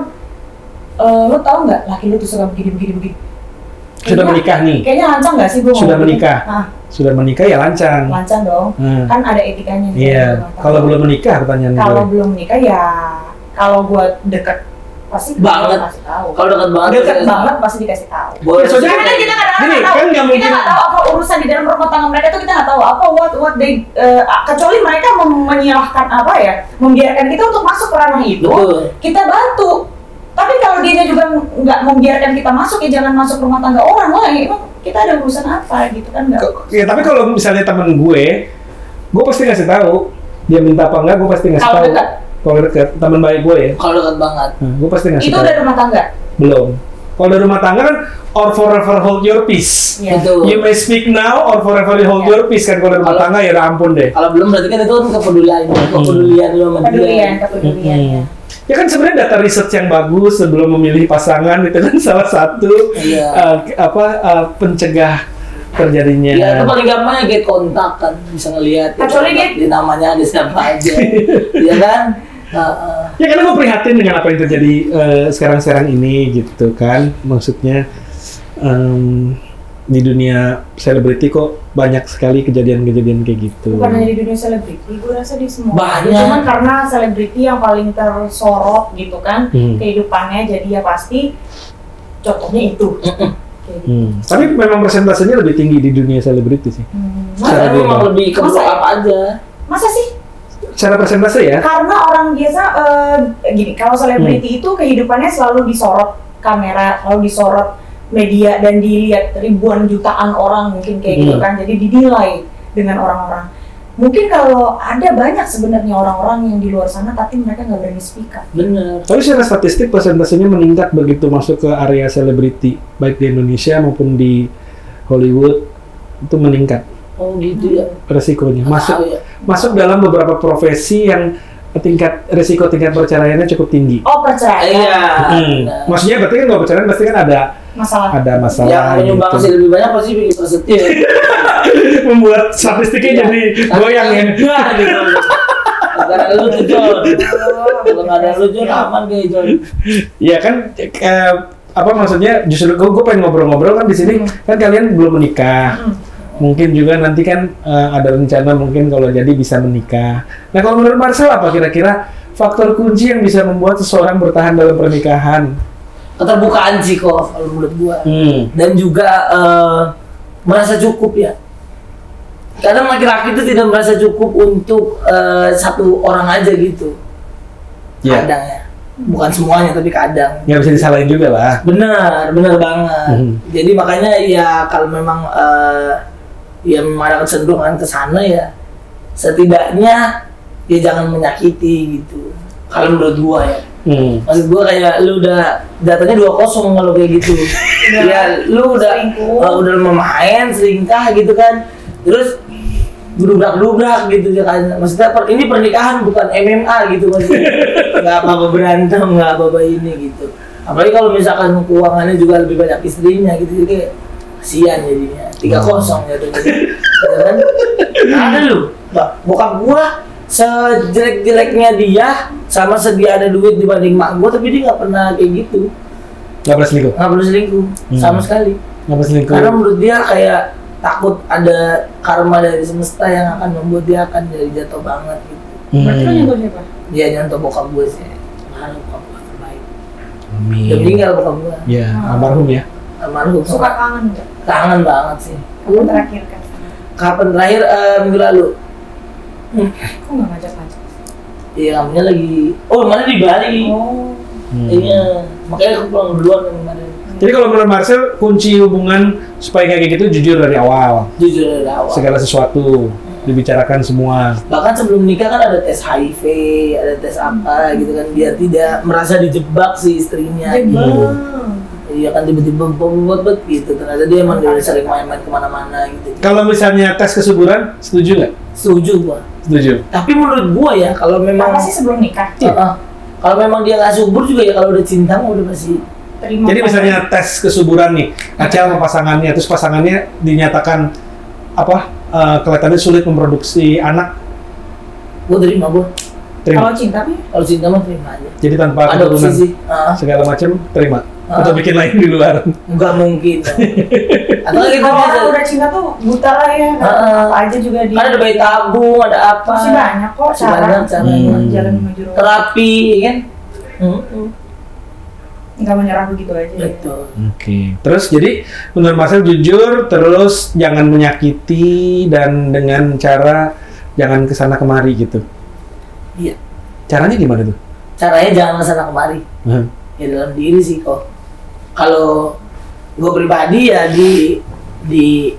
lu tahu nggak laki lu tuh suka begini. Sudah menikah nih? Kayaknya lancang nggak sih gue ngomong? Sudah menikah? Sudah menikah ya lancang. Lancang dong, kan ada etikanya nih. Iya, kalau belum menikah pertanyaan gue. Kalau belum menikah ya, kalau gue deket pasti banget kasih tahu. Kalau deket banget pasti dikasih tahu. Soalnya karena kan kita nggak tahu, mungkin. Kita nggak tahu apa urusan di dalam rumah tangga mereka tuh, kita nggak tahu apa what they kecuali mereka menyalahkan apa ya, membiarkan kita untuk masuk ke ranah itu. Betul. Kita bantu. Tapi kalau dia juga nggak membiarkan kita masuk, ya jangan masuk rumah tangga orang lah. Emang kita ada urusan apa gitu kan? Nggak. Ya tapi kalau misalnya temen gue pasti ngasih tahu. Dia minta apa enggak, gue pasti ngasih tahu. Kalau dekat, teman baik gue ya. Kalau dekat banget. Gue pasti ngasih tahu. Itu udah rumah tangga? Belum. Kalau udah rumah tangga kan, or forever hold your peace. Yeah. You may speak now or forever hold your peace kan. Kalau rumah tangga ya ampun deh. Kalau belum berarti kan itu kan kepedulian lo sama dia. Kepedulian. Ya kan sebenarnya data research yang bagus sebelum memilih pasangan itu kan salah satu pencegah terjadinya. Ya itu paling gampangnya get kontak kan, bisa ngelihat. Kecuali dia di namanya ada siapa aja, ya kan? Ya karena gue prihatin dengan apa yang terjadi sekarang ini gitu kan, maksudnya di dunia selebriti kok banyak sekali kejadian-kejadian kayak gitu. Bukan hanya di dunia selebriti, gue rasa di semua. Banyak. Cuman karena selebriti yang paling tersorot gitu kan kehidupannya, jadi ya pasti contohnya itu. Tapi memang persentasenya lebih tinggi di dunia selebriti sih. Masa memang lebih ke apa aja? Masa sih? Secara persentase ya? Karena orang biasa gini, kalau selebriti itu kehidupannya selalu disorot kamera, selalu disorot media dan dilihat ribuan jutaan orang mungkin kayak gitu kan, jadi dinilai dengan orang-orang. Mungkin kalau ada banyak sebenarnya orang-orang yang di luar sana tapi mereka nggak berani speak up. Bener. Tapi secara statistik persentasenya meningkat begitu masuk ke area selebriti, baik di Indonesia maupun di Hollywood itu meningkat. Oh gitu ya. Resikonya Ya. masuk dalam beberapa profesi yang tingkat perceraiannya cukup tinggi. Oh, perceraian. Iya. Maksudnya berarti kan kalau perceraian pasti kan ada masalah. Yang menyumbangsi lebih banyak pasti bikin prasetyo. Membuat statistiknya jadi goyang ya. Gitu. Gara-gara lu tuh John. Kalau nggak ada lu John aman kayak John. Iya kan, apa maksudnya justru gue pengen ngobrol-ngobrol kan di sini kan kalian belum menikah. Mungkin juga nanti kan ada rencana mungkin kalau jadi bisa menikah. Nah kalau menurut Marcel apa kira-kira faktor kunci yang bisa membuat seseorang bertahan dalam pernikahan? Keterbukaan sih kok kalau menurut gua. Dan juga merasa cukup ya. Kadang laki-laki itu tidak merasa cukup untuk satu orang aja gitu. Kadang ya. Bukan semuanya tapi kadang. Nggak bisa disalahin juga lah. Benar banget. Jadi makanya ya kalau memang ya ada kecenderungan ke sana ya setidaknya ya jangan menyakiti gitu. Kalau menurut gua ya. Maksud gua kayak lu udah datanya 2-0 kalau kayak gitu. Ya lu udah memain selingkah gitu kan. Terus berubrak gitu ya kan. Maksudnya ini pernikahan bukan MMA gitu maksudnya. Enggak apa-apa berantem, enggak apa-apa ini gitu. Apalagi kalau misalkan keuangannya juga lebih banyak istrinya gitu, jadi kasihan jadinya 3-0 jatuhnya. Ya kan? Ada lu, bokap gua sejelek-jeleknya dia sama sedia ada duit dibanding mak gua, tapi dia nggak pernah kayak gitu. Nggak pernah selingkuh sama sekali. Nggak pernah selingkuh. Karena menurut dia kayak takut ada karma dari semesta yang akan membuat dia akan jadi jatuh banget gitu. Berarti lo nyentuh siapa? Dia nyentuh bokap gue sih. Almarhum bokap gue terbaik. Amin. Udah meninggal bokap gue. Ya, almarhum ya. Almarhum. Suka kangen nggak? Kangen banget sih. Kapan terakhir kan? Kapan terakhir? Minggu lalu. Kok nggak ngajak-ngajak? Iya, kamunya lagi. Oh, mana di Bali? Oh. Iya, makanya aku pulang duluan kemarin. Jadi kalau menurut Marcel, kunci hubungan supaya kayak gitu jujur dari awal. Jujur dari awal. Segala sesuatu dibicarakan semua. Bahkan sebelum nikah kan ada tes HIV, ada tes apa gitu kan, biar tidak merasa dijebak si istrinya. Iya kan tiba-tiba bobot gitu. Ternyata dia emang udah sering main-main kemana-mana gitu. Kalau misalnya tes kesuburan, setuju nggak? Setuju gua. Setuju. Tapi menurut gua ya kalau memang Apa sih sebelum nikah? kalau memang dia nggak subur juga ya, kalau udah cinta mah udah pasti Terima Jadi kasih. misalnya tes kesuburan nih, Acel sama pasangannya, terus pasangannya dinyatakan kelihatannya sulit memproduksi anak, gua terima gua. terima. Kalau cinta nih? Kalau cinta mah terima aja. Jadi tanpa Ada keturunan opsi sih. segala macam terima. Atau bikin lain di luar. Nggak mungkin. Atau kita Kalau bisa orang udah cinta tuh buta lah ya, apa aja juga dia. kan ada bayi tabung, ada apa? Masih banyak kok Masih cara banyak caranya. jalan menuju roh. Terapi kan? Nggak menyerah begitu aja. Betul. Oke. Terus jadi menurut Marcel jujur, terus jangan menyakiti dan dengan cara jangan kesana kemari gitu. Iya. Caranya gimana tuh? Caranya jangan kesana kemari. Ya dalam diri sih kok. Kalau gue pribadi ya di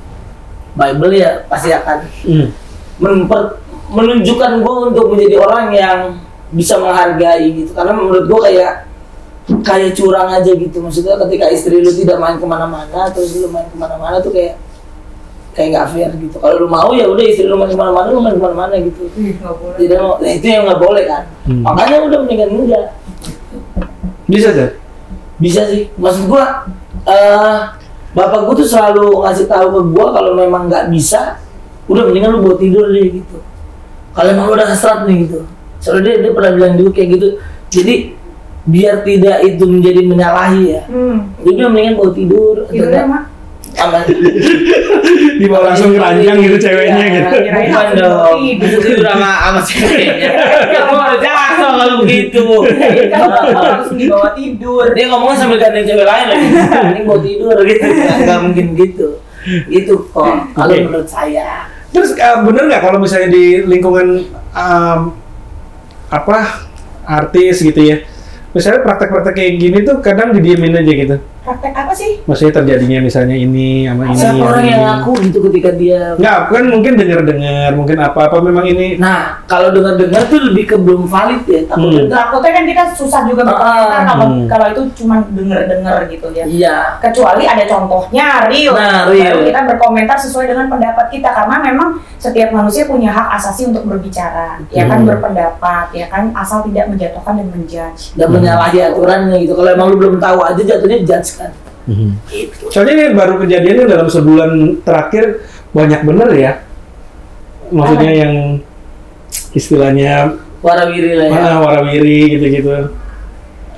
Bible ya pasti akan menunjukkan gue untuk menjadi orang yang bisa menghargai gitu. Karena menurut gue kayak curang aja gitu. Maksudnya ketika istri lu tidak main kemana-mana, terus lu main kemana-mana tuh kayak nggak fair gitu. Kalau lu mau ya udah istri lu main kemana-mana, lu main kemana-mana gitu. Nggak boleh. Tidak mau, nah, itu yang nggak boleh kan. Makanya udah mendingan enggak. Bisa kan? Bisa sih, maksud gua bapak gua tuh selalu ngasih tahu ke gua kalau memang nggak bisa, udah mendingan lu buat tidur deh gitu. Kalau emang lu udah hasrat nih gitu, soalnya dia pernah bilang dulu kayak gitu. Jadi biar tidak itu menjadi menyalahi ya, jadi mendingan buat tidur. Tidurnya mak. Aman. Dibawa langsung keranjang gitu ceweknya gitu. Bukan dong, bisa tidur sama ceweknya. Kamu harus jatuh kalau begitu. Kalau langsung dibawa tidur. Dia ngomongnya sambil gandeng cewek lain lagi. Ini mau tidur gitu. Nggak mungkin gitu. Gitu kok. Kalau menurut saya. Terus bener nggak kalau misalnya di lingkungan artis gitu ya, misalnya praktek-praktek kayak gini tuh kadang didiemin aja gitu. Praktek apa sih? Maksudnya terjadinya misalnya ini sama ini. Siapa orang yang ini. ngaku gitu ketika dia. Nggak, kan mungkin dengar-dengar, mungkin apa memang ini. Nah, kalau dengar-dengar tuh lebih ke belum valid ya. Takutnya kan kita susah juga berkomentar kalau itu cuma denger-denger gitu ya. Iya. Kecuali ada contohnya real. Nah, real. Baru kita berkomentar sesuai dengan pendapat kita karena memang setiap manusia punya hak asasi untuk berbicara, ya kan berpendapat, ya kan asal tidak menjatuhkan dan menjudge. Dan menyalahi aturannya gitu. Kalau emang lu belum tahu aja jatuhnya judge kan. Gitu. Soalnya ini baru kejadiannya dalam sebulan terakhir banyak bener ya. Maksudnya yang istilahnya Warawiri lah ya. warawiri gitu-gitu.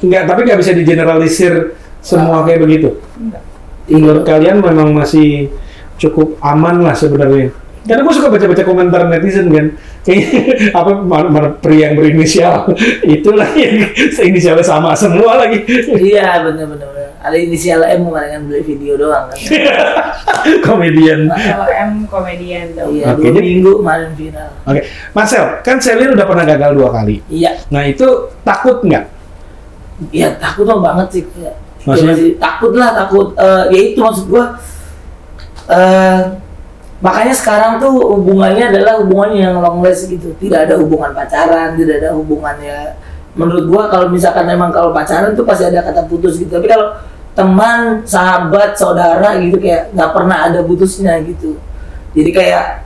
Enggak, tapi nggak bisa digeneralisir semua kayak begitu. Enggak. Menurut kalian memang masih cukup aman lah sebenarnya. Karena gue suka baca-baca komentar netizen kan, kayak mana pria yang berinisial, itulah yang inisialnya sama semua lagi. Iya benar-benar. Ada inisial M kemarin kan beli video doang kan. Komedian. Kalau M komedian dong. Iya, Oke, 2 jadi- minggu kemarin viral. Oke, Marcel, kan Selin udah pernah gagal 2 kali. Iya, Nah itu takut nggak? iya takut dong banget sih. Ya, Maksudnya? masih takut lah, takut. Ya itu maksud gua. Makanya sekarang tuh hubungannya adalah hubungan yang long last gitu. Tidak ada hubungan pacaran, tidak ada hubungan ya. Menurut gua kalau misalkan emang kalau pacaran tuh pasti ada kata putus gitu. Tapi kalau teman, sahabat, saudara gitu kayak nggak pernah ada putusnya gitu. Jadi kayak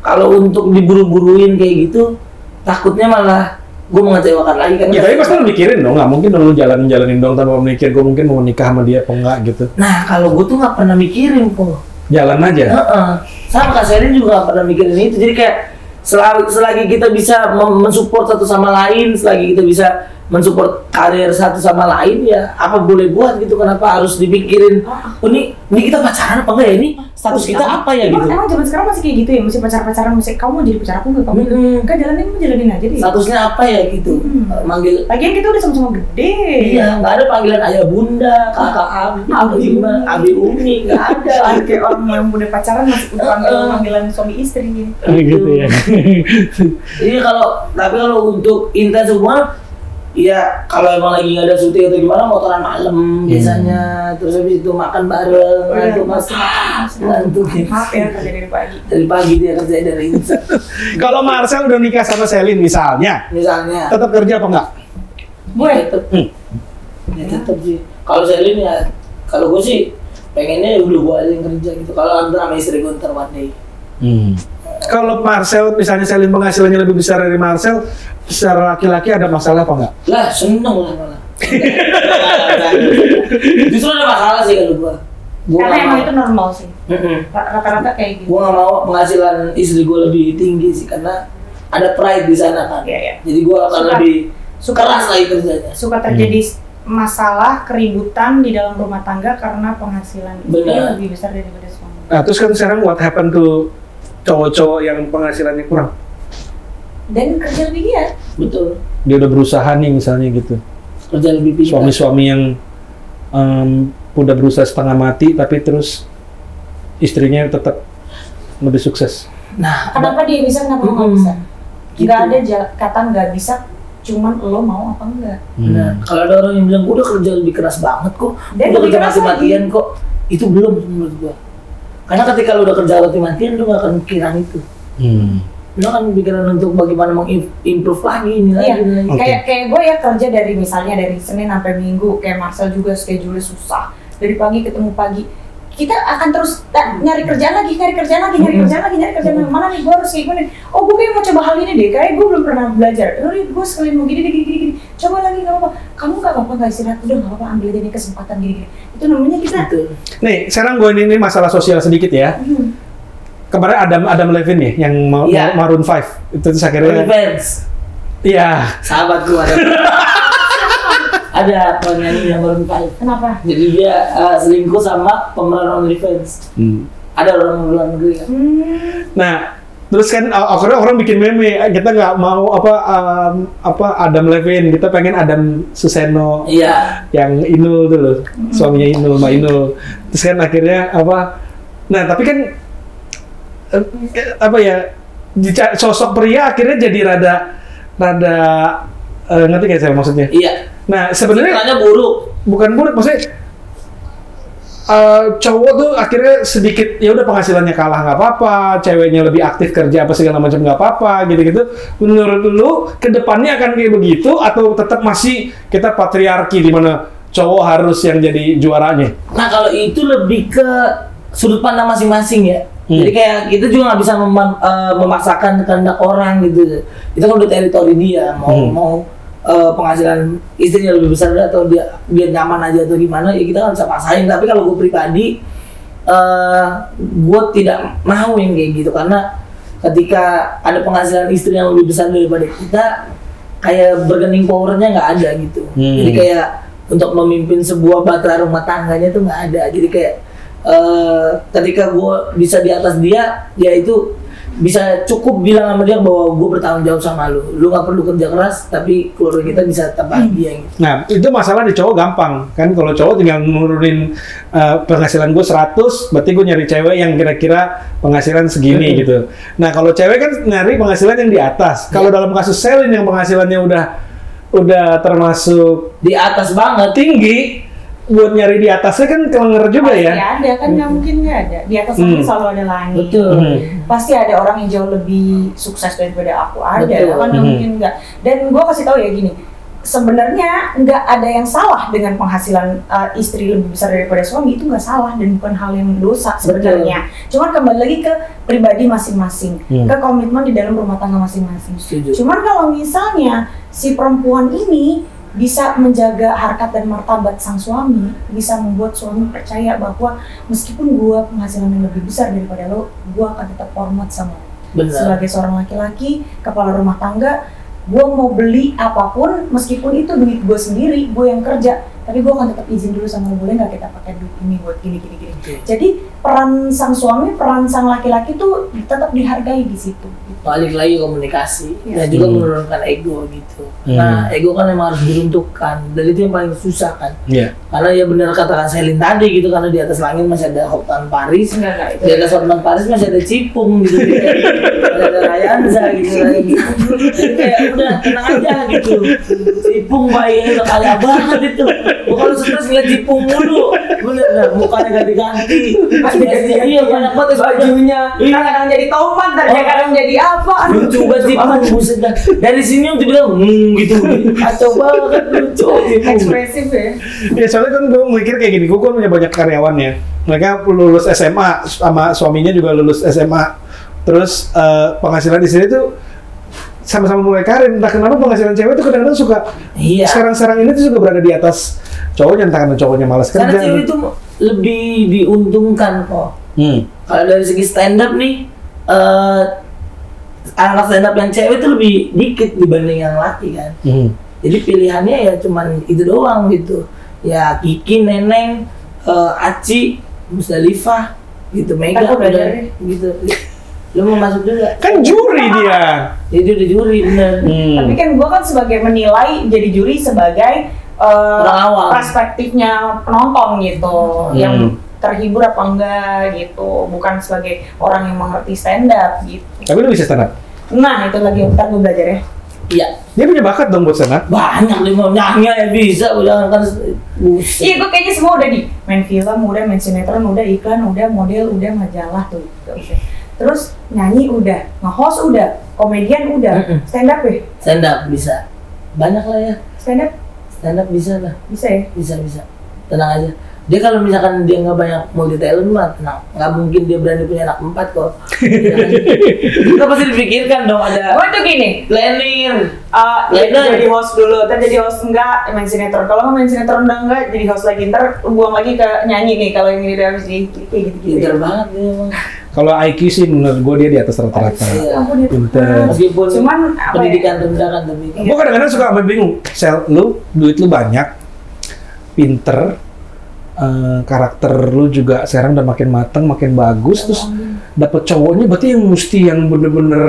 kalau untuk diburu-buruin kayak gitu, takutnya malah gue mengecewakan lagi kan. Ya tapi pasti lu mikirin dong, nggak mungkin dong lu jalanin dong tanpa mikir gue mungkin mau nikah sama dia apa enggak gitu. Nah kalau gue tuh nggak pernah mikirin kok. Jalan aja. Sama Kak Selin juga nggak pernah mikirin itu. Jadi kayak selagi kita bisa mensupport satu sama lain, selagi kita bisa mensupport karir satu sama lain ya apa boleh buat gitu. Kenapa harus dipikirin ini kita pacaran apa enggak ya, ini status kita apa ya gitu. Emang zaman sekarang masih kayak gitu ya, masih pacar-pacaran, masih kamu mau jadi pacar aku nggak, kamu kan jalanin aja deh. Statusnya apa ya gitu. Manggil Lagian kita udah sama-sama gede. iya, nggak ada panggilan ayah bunda, kakak abi umi, nggak ada. Kayak orang yang udah pacaran masih panggilan suami istri. Gitu ya. Jadi kalau untuk intens hubungan Iya, kalau emang lagi nggak ada syuting atau gimana, motoran malam biasanya. Terus habis itu makan bareng, ngantuk ngantuk. Maaf ya kerja dari pagi. Dari pagi dia kerja dari instan. Kalau Marcel udah nikah sama Selin misalnya, tetap kerja apa enggak? Gue Ya tetap sih. Kalau Selin ya, kalau gue sih pengennya udah gue aja yang kerja gitu. Kalau antara sama istri gue ntar one day. Kalau Marcel, misalnya Selin penghasilannya lebih besar dari Marcel, secara laki-laki ada masalah apa enggak? Lah, seneng lah malah. Justru ada masalah sih kalau gua. Karena emang itu normal sih. Rata-rata kayak gitu. Gua nggak mau penghasilan istri gua lebih tinggi sih karena ada pride di sana kan. Iya. Jadi gua akan lebih keras lagi kerjanya. Suka terjadi masalah keributan di dalam rumah tangga karena penghasilan istri lebih besar daripada suami. Nah, terus kan sekarang what happened to cowok-cowok yang penghasilannya kurang? Dan kerja lebih giat. Betul. Dia udah berusaha nih misalnya gitu. Kerja lebih pintar. Suami-suami yang udah berusaha setengah mati tapi terus istrinya tetap lebih sukses. Nah, kenapa dia bisa, kenapa lo nggak bisa? Nggak ada kata nggak bisa, cuman lo mau apa enggak. Nah, kalau ada orang yang bilang gua udah kerja lebih keras banget kok, dan udah kerja mati-matian kok, itu belum menurut gua. Karena ketika lo udah kerja mati-matian, lo nggak akan mikiran itu. Lo kan pikiran untuk bagaimana mengimprove lagi ini lagi. Kayak gue ya kerja dari misalnya dari Senin sampai Minggu, kayak Marcel juga schedule susah dari pagi ketemu pagi. Kita akan terus nyari kerjaan lagi, mana nih gue harus kayak gini. Oh gue kayak mau coba hal ini deh, kayak gue belum pernah belajar. Gue sekalian mau gini. Coba lagi, nggak apa-apa. Kamu nggak apa-apa nggak istirahat, udah nggak apa-apa, ambil aja nih kesempatan gini. Itu namanya kita. Nih sekarang gue ini masalah sosial sedikit ya. Kemarin Adam Levine nih yang Maroon 5 itu akhirnya. Iya. Sahabat gue ada penyanyi yang Maroon 5. Kenapa? Jadi dia selingkuh sama pemeran OnlyFans. Ada orang luar negeri kan. Nah, terus kan akhirnya orang bikin meme, kita nggak mau apa Adam Levine, kita pengen Adam Suseno. Iya. Yang Inul tuh loh, suaminya Inul, Mbak Inul. Terus kan akhirnya apa? Nah, tapi kan apa ya? Sosok pria akhirnya jadi rada ngerti nggak saya maksudnya? Iya. Nah sebenarnya bukan buruk, maksudnya cowok tuh akhirnya sedikit ya udah penghasilannya kalah nggak apa-apa, ceweknya lebih aktif kerja apa segala macam nggak apa-apa gitu-gitu. Menurut lu kedepannya akan kayak begitu atau tetap masih kita patriarki di mana cowok harus yang jadi juaranya? Nah kalau itu lebih ke sudut pandang masing-masing ya. Jadi kayak kita juga nggak bisa memaksakan kehendak orang gitu. Itu kan udah teritori dia, mau penghasilan istrinya lebih besar atau dia biar nyaman aja atau gimana, ya kita nggak bisa paksain. Tapi kalau gue pribadi, gue tidak mau yang kayak gitu karena ketika ada penghasilan istri yang lebih besar daripada kita, kayak bargaining powernya nggak ada gitu. Jadi kayak untuk memimpin sebuah bahtera rumah tangganya tuh nggak ada. Jadi kayak ketika gue bisa di atas dia, ya itu bisa cukup bilang sama dia bahwa gue bertanggung jawab sama lu nggak perlu kerja keras tapi keluarga kita bisa tetap bahagia gitu. Nah itu masalah di cowok gampang kan, kalau cowok tinggal nurunin penghasilan gue 100, berarti gue nyari cewek yang kira-kira penghasilan segini gitu. Nah kalau cewek kan nyari penghasilan yang di atas. Kalau dalam kasus Selin yang penghasilannya udah termasuk di atas banget, tinggi, buat nyari di atasnya kan kelenger juga ya. Pasti ada kan, nggak mungkin nggak ada. Di atas langit selalu ada langit. Betul. Pasti ada orang yang jauh lebih sukses daripada aku. Ada. Betul. Kan nggak mungkin nggak. Dan gue kasih tahu ya gini, sebenarnya nggak ada yang salah dengan penghasilan istri lebih besar daripada suami, itu nggak salah dan bukan hal yang dosa sebenarnya. Cuman kembali lagi ke pribadi masing-masing, ke komitmen di dalam rumah tangga masing-masing. Cuman kalau misalnya si perempuan ini bisa menjaga harkat dan martabat sang suami, bisa membuat suami percaya bahwa meskipun gua penghasilan yang lebih besar daripada lo, gua akan tetap hormat sama lo. Sebagai seorang laki-laki, kepala rumah tangga, gua mau beli apapun, meskipun itu duit gua sendiri, gua yang kerja, tapi gua akan tetap izin dulu sama lo, boleh nggak kita pakai duit ini buat gini. Jadi peran sang suami, peran sang laki-laki tuh tetap dihargai di situ. Gitu. balik lagi komunikasi dan juga menurunkan ego gitu. Nah, ego kan memang harus diruntuhkan dan itu yang paling susah kan. Karena ya benar katakan Selin tadi gitu, karena di atas langit masih ada Hotman Paris, di atas Hotman Paris masih ada Cipung gitu, ada Rayanza gitu. Jadi kayak udah tenang aja gitu. Cipung bayi udah kaya banget itu. Gua kalau stres ngeliat Cipung mulu, bener mukanya ganti-ganti. Iya banyak banget bajunya. Kadang jadi tomat, kadang jadi apa? Lucu banget Cipung, buset dah. Dari sini tuh bilang gitu. Kacau banget, lucu. Ekspresif ya. Ya soalnya kan gue mikir kayak gini, gue kan punya banyak karyawan ya. Mereka lulus SMA, sama suaminya juga lulus SMA. Terus penghasilan di sini tuh sama-sama mulai karir. Entah kenapa penghasilan cewek tuh kadang-kadang suka sekarang-sekarang ini tuh suka berada di atas cowoknya, entah karena cowoknya malas kerja. Karena cewek itu lebih diuntungkan kok. Kalau dari segi stand up nih, anak stand up yang cewek itu lebih dikit dibanding yang laki kan. Jadi pilihannya ya cuman itu doang gitu. Ya Kiki, Neneng, Aci, Musdalifah gitu, Mega udah gitu. Lu mau masuk juga? Kan juri dia. Jadi udah juri bener. Tapi kan gua kan sebagai menilai jadi juri sebagai perspektifnya penonton gitu, yang terhibur apa enggak gitu, bukan sebagai orang yang mengerti stand up gitu. Tapi lu bisa stand up? Nah itu lagi ntar gue belajar ya. Iya. Dia punya bakat dong buat stand up? Banyak nih, mau nyanyi ya bisa, udah kan. Iya gue kayaknya semua udah di main film, udah main sinetron, udah iklan, udah model, udah majalah tuh. Terus nyanyi udah, nge-host udah, komedian udah, stand up ya? Stand up bisa, banyak lah ya. Stand up bisa lah. Bisa ya? Bisa. Tenang aja. Dia kalau misalkan dia nggak banyak multi talent mah tenang, nggak mungkin dia berani punya anak 4 kok. Kita pasti dipikirkan dong ada. Gue tuh gini, planning. Jadi host dulu, ntar jadi host enggak main sinetron. Kalau nggak main sinetron udah enggak jadi host lagi, ntar buang lagi ke nyanyi nih. Kalau yang ini udah habis kayak gitu. Pinter banget dia emang. Kalau IQ sih menurut gue dia di atas rata-rata. Pinter. Meskipun cuman pendidikan rendah kan tapi. Gue kadang-kadang suka sampai bingung. Duit lu banyak, pinter. Karakter lu juga sekarang udah makin mateng, makin bagus, terus dapet cowoknya berarti yang mesti yang bener-bener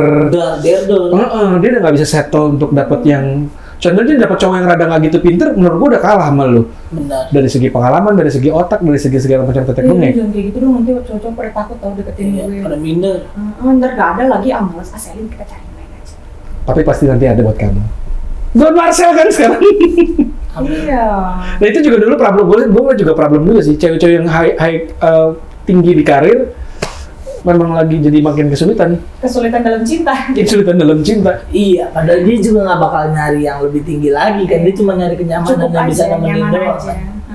dia udah nggak bisa settle untuk dapet yang contohnya dapet cowok yang rada nggak gitu pinter, menurut gua udah kalah sama lu. Benar. Dari segi pengalaman, dari segi otak, dari segi segala macam tetek bengek. Jangan kayak gitu dong, nanti cowok-cowok pada takut tau deketin gue. Pada minder. Ntar gak ada lagi, males Selin, kita cari lain aja. Tapi pasti nanti ada buat kamu. Don Marcel kan sekarang. Iya. Nah itu juga dulu problem gue juga problem juga sih, cewek-cewek yang tinggi di karir memang lagi jadi makin kesulitan dalam cinta. Kesulitan dalam cinta. Iya, padahal dia juga nggak bakal nyari yang lebih tinggi lagi kan, dia cuma nyari kenyamanan yang bisa nemenin doang.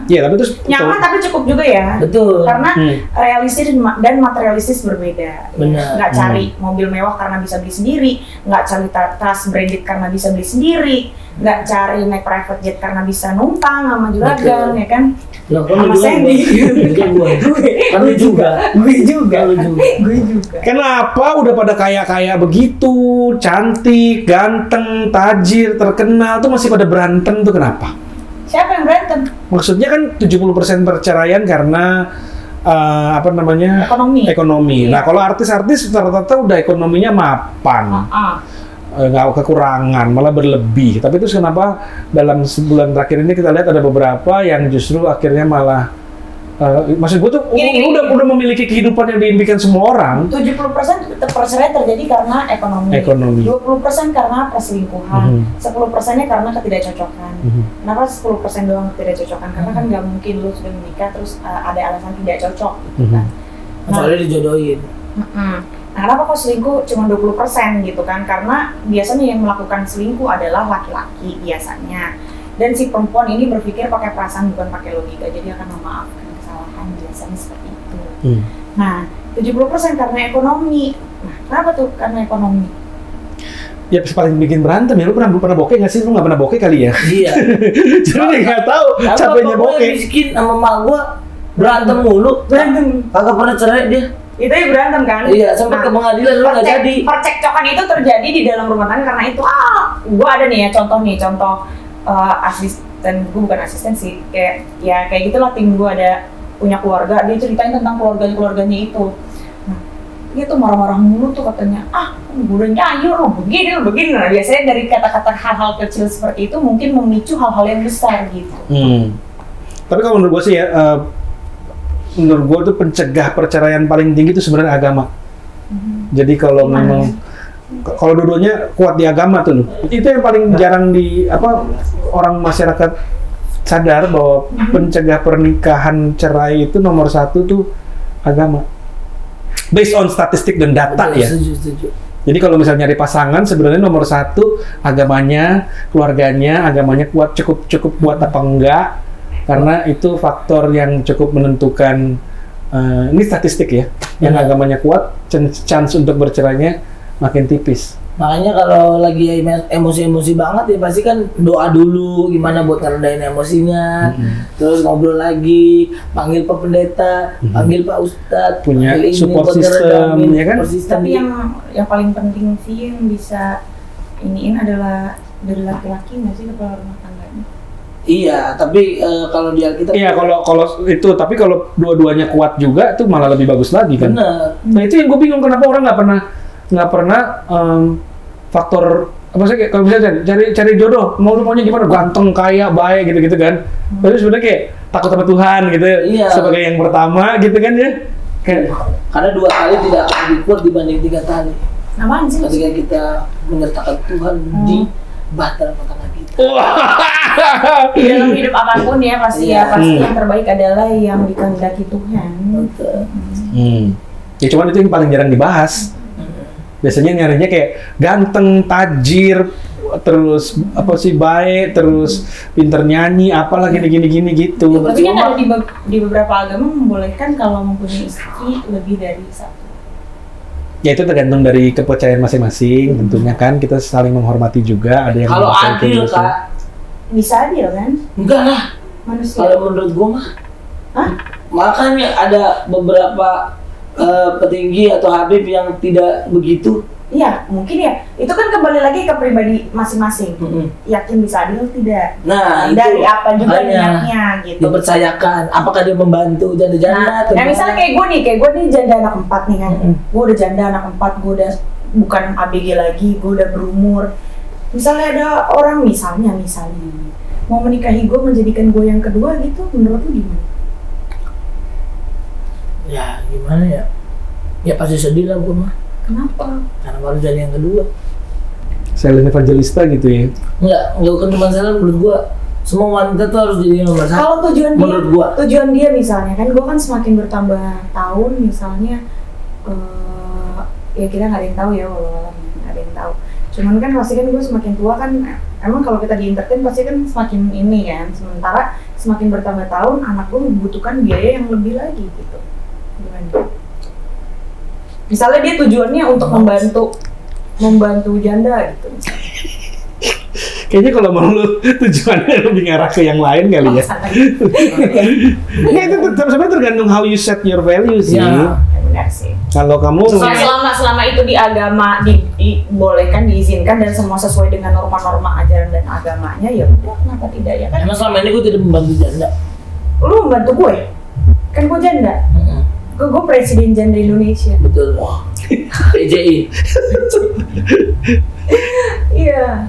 Iya, tapi terus nyaman tapi cukup juga ya. Betul. Karena realistis dan materialistis berbeda. Benar. Nggak cari mobil mewah karena bisa beli sendiri, nggak cari tas branded karena bisa beli sendiri, nggak cari naik private jet karena bisa numpang sama juragan, ya kan? Sama Sandy. Gue juga. Kenapa udah pada kaya-kaya begitu, cantik, ganteng, tajir, terkenal tuh masih pada berantem tuh kenapa? Siapa yang berantem? Maksudnya kan 70% perceraian karena ekonomi. Iya. Nah, kalau artis-artis rata-rata udah ekonominya mapan. Nggak kekurangan, malah berlebih. Tapi terus kenapa dalam sebulan terakhir ini kita lihat ada beberapa yang justru akhirnya malah maksud gue tuh udah memiliki kehidupan yang diimpikan semua orang. 70% perceraian terjadi karena ekonomi. 20% karena perselingkuhan. 10%-nya karena ketidakcocokan. Kenapa 10% doang ketidakcocokan? Karena kan nggak mungkin lu sudah menikah terus ada alasan tidak cocok gitu kan. Soalnya dijodohin. Nah, kenapa kok selingkuh cuma 20% gitu kan? Karena biasanya yang melakukan selingkuh adalah laki-laki biasanya. Dan si perempuan ini berpikir pakai perasaan bukan pakai logika, jadi akan memaafkan kesalahan biasanya seperti itu. Nah, 70% karena ekonomi. Nah, kenapa tuh karena ekonomi? Ya paling bikin berantem ya, lu pernah bokeh nggak sih? Lu nggak pernah bokeh kali ya? Iya. Jadi dia nggak tahu capeknya bokeh. Miskin sama mak gua berantem mulu. Kagak pernah cerai dia. Itu ya berantem kan? Iya, sampai ke pengadilan lu nggak jadi. Percekcokan itu terjadi di dalam rumah tangga karena itu. Gua ada nih ya contoh asisten, gue bukan asisten sih, kayak gitulah, tim gue ada punya keluarga, dia ceritain tentang keluarganya itu. Nah, dia tuh marah-marah mulu tuh katanya, udah nyayu lo begini. Nah, biasanya dari kata-kata hal-hal kecil seperti itu mungkin memicu hal-hal yang besar gitu. Tapi kalau menurut gue sih ya, menurut gue tuh pencegah perceraian paling tinggi itu sebenarnya agama. Jadi kalau memang kalau dua-duanya kuat di agama tuh, itu yang paling jarang orang masyarakat sadar bahwa pencegah pernikahan cerai itu nomor 1 tuh agama. Based on statistik dan data ya. Setuju. Jadi kalau misalnya nyari pasangan sebenarnya nomor 1 agamanya, keluarganya, agamanya kuat, cukup kuat apa enggak, karena itu faktor yang cukup menentukan. Ini statistik ya, yang agamanya kuat, chance untuk bercerainya makin tipis. Makanya kalau lagi emosi-emosi banget ya pasti kan doa dulu gimana buat ngerendahin emosinya, terus ngobrol lagi, panggil Pak Pendeta, panggil Pak Ustadz, punya support system, ya kan? Tapi yang paling penting sih yang bisa iniin adalah dari laki-laki nggak sih kepala rumah tangganya? Iya, tapi kalau di Alkitab. Iya, kalau itu, tapi kalau dua-duanya kuat juga itu malah lebih bagus lagi kan? Bener. Nah itu yang gue bingung kenapa orang nggak pernah faktor apa sih, kalau misalnya cari jodoh, maunya gimana, ganteng, kaya, baik gitu kan. Tapi sebenarnya kayak takut sama Tuhan gitu, Iya. sebagai yang pertama gitu kan ya. Kayak Karena 2 kali tidak akan lebih kuat dibanding 3 kali. Apaan sih? Ketika kita menyertakan Tuhan di bahtera rumah tangga kita. Di dalam hidup apapun ya pasti yang terbaik adalah yang dikehendaki Tuhan. Betul. Ya cuman itu yang paling jarang dibahas. Biasanya nyarinya kayak ganteng, tajir, terus baik, terus pinter nyanyi, apalah gini gitu. Tapi kan ada di beberapa agama membolehkan kalau mempunyai istri lebih dari 1. Ya itu tergantung dari kepercayaan masing-masing, tentunya kan kita saling menghormati juga. Ada yang Kalau merasa itu adil gitu. Kak, Bisa adil kan? enggak lah. Manusia. Kalau menurut gua mah, makanya ada beberapa petinggi atau habib yang tidak begitu. Iya, mungkin ya. Itu kan kembali lagi ke pribadi masing-masing. Yakin bisa adil tidak? Nah, Dari itu apa juga makanya niatnya gitu. dipercayakan. Apakah dia membantu janda-janda? Nah, misalnya kayak gue nih janda anak 4 nih kan. Gue udah janda anak 4, gue udah bukan ABG lagi, gue udah berumur. Misalnya ada orang misalnya mau menikahi gue, menjadikan gue yang kedua gitu, menurut lu gimana? Ya gimana ya? Ya pasti sedih lah gua mah. Kenapa? Karena baru jadi yang kedua. Silent evangelista gitu ya. Enggak bukan cuma salah, menurut gua semua wanita tuh harus jadi nomor 1. Kalau menurut gua. tujuan dia misalnya kan, gue kan semakin bertambah tahun misalnya, ya kita nggak ada yang tahu ya, walau nggak ada yang tahu. Cuman kan pasti kan gue semakin tua kan, emang kalau kita di entertain pasti kan semakin ini kan. Sementara semakin bertambah tahun, anak gue membutuhkan biaya yang lebih lagi gitu. Gimana? Misalnya dia tujuannya untuk membantu janda gitu misalnya. Kayaknya kalau mau lu tujuannya lebih ngarah ke yang lain kali ya. Ya itu sebenarnya tergantung how you set your values sih. Ya. Benar sih. Kalau kamu Selama itu di agama dibolehkan, diizinkan dan semua sesuai dengan norma-norma ajaran dan agamanya, ya udah, kenapa tidak ya kan? Emang selama ini gua tidak membantu janda. Lu membantu gue? Kan gue janda. Gue presiden janda Indonesia. Betul. PJI. Iya.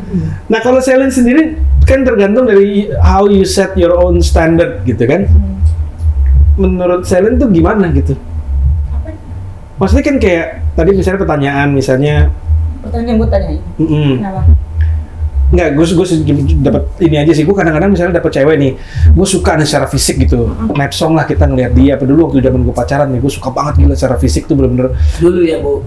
Nah kalau Selin sendiri kan tergantung dari how you set your own standard gitu kan. Menurut Selin tuh gimana gitu? Apa? Maksudnya kan kayak tadi misalnya pertanyaan Pertanyaan yang gue tanyain. Kenapa? Enggak, gue dapat ini aja sih. Gue kadang-kadang misalnya dapat cewek nih, gue suka nih secara fisik gitu. Nepsong lah kita ngeliat dia. Apa dulu waktu zaman gue pacaran nih, gue suka banget gila secara fisik tuh bener-bener. Dulu ya Bu.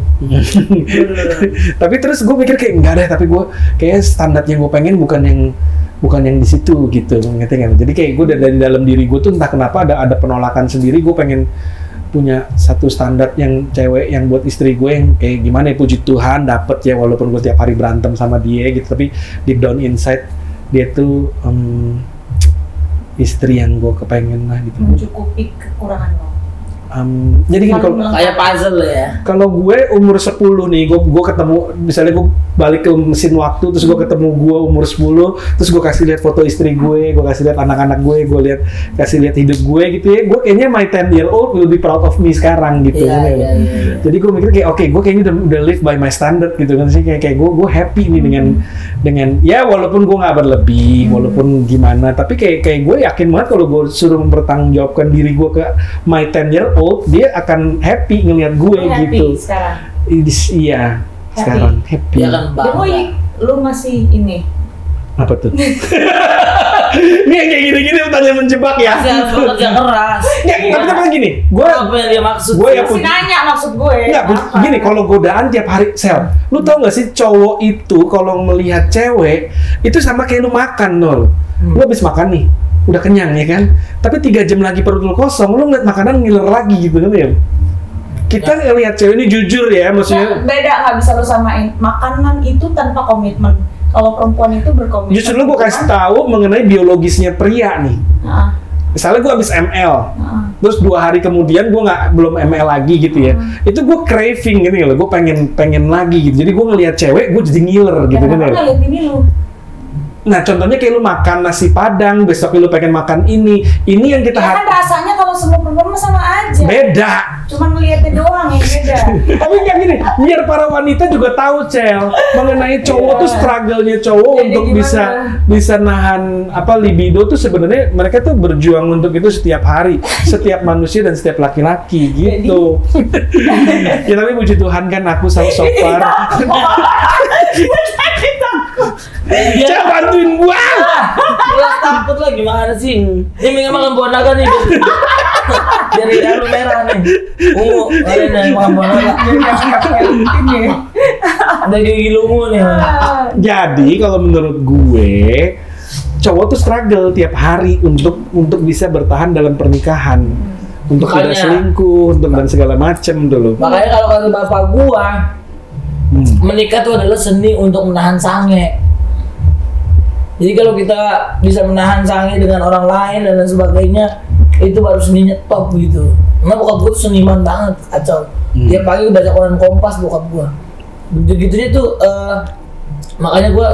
Tapi terus gue pikir kayak enggak deh, tapi gue kayak standar yang gue pengen bukan yang di situ gitu, ngerti kan? Jadi kayak gue dari dalam diri gue tuh entah kenapa ada penolakan sendiri. Gue pengen punya satu standar yang cewek yang buat istri gue yang kayak gimana ya, puji Tuhan dapet ya, walaupun gue tiap hari berantem sama dia gitu, tapi deep down inside dia tuh istri yang gue kepengen lah gitu. Mencukupi kekurangan lo. Jadi gini, kalau kayak puzzle ya. kalau gue umur 10 nih, gue ketemu, misalnya gue balik ke mesin waktu, terus gue ketemu gue umur 10, terus gue kasih lihat foto istri gue kasih lihat anak-anak gue kasih lihat hidup gue gitu ya, gue kayaknya my 10 year old will be proud of me sekarang gitu. Iya. Jadi gue mikir kayak oke, gue kayaknya udah live by my standard gitu kan sih, kayak gue happy nih dengan ya walaupun gue nggak berlebih, walaupun gimana, tapi kayak gue yakin banget kalau gue suruh mempertanggungjawabkan diri gue ke my 10 year old, dia akan happy ngelihat gue gitu. Sekarang. Iya, sekarang happy. Dia kan bangga. Lu masih ini. Apa tuh? Ini yang kayak gini-gini pertanyaan menjebak ya. Masih harus bekerja keras. Ya, tapi gini, gue apa yang dia maksud? Gue ya Masih nanya maksud gue. Enggak, gini, kalau godaan tiap hari, Sel, lu tau gak sih cowok itu kalau melihat cewek itu sama kayak lu makan, Nol. Lu habis makan nih, udah kenyang ya kan, tapi 3 jam lagi perut lu kosong, lu ngeliat makanan ngiler lagi gitu kan ya. Kita ngeliat cewek ini jujur ya, maksudnya beda, nggak bisa lu samain. Makanan itu tanpa komitmen. Kalau perempuan itu berkomitmen. justru lu gue kasih tahu mengenai biologisnya pria nih. Misalnya gue habis ML, terus 2 hari kemudian gue belum ML lagi gitu ya. Itu gue craving gitu loh, gue pengen lagi gitu. Jadi gue ngeliat cewek, gue jadi ngiler gitu kan ya. Lihat ini lu. Nah, contohnya kayak lu makan nasi Padang, besok lu pengen makan ini yang kita Ya kan rasanya kalau semua perempuan mah sama aja. beda. Cuman ngeliatnya doang yang beda. Tapi kayak gini, biar para wanita juga tahu, Cel, mengenai cowok tuh struggle-nya cowok Jadi untuk gimana? bisa nahan libido tuh sebenarnya mereka tuh berjuang untuk itu setiap hari, setiap manusia dan setiap laki-laki gitu. Ya tapi puji Tuhan kan aku so far. Cel, bantuin gua. Jelas takut lah, gimana sih? Dia pengen makan buah naga nih. Dari daru merah nih. Ungu, kalian makan buah naga. Ada gigi lungu nih. Jadi kalau menurut gue, cowok tuh struggle tiap hari untuk bisa bertahan dalam pernikahan, untuk tidak Makanya. selingkuh, untuk dan segala macem dulu. Makanya kalau kata bapak gua, menikah itu adalah seni untuk menahan sange. Jadi kalau kita bisa menahan sange dengan orang lain dan lain sebagainya, itu baru seninya top gitu. Karena bokap gua tuh seniman banget, kacau. Dia pagi baca koran Kompas bokap gua. Begitu tuh, makanya gua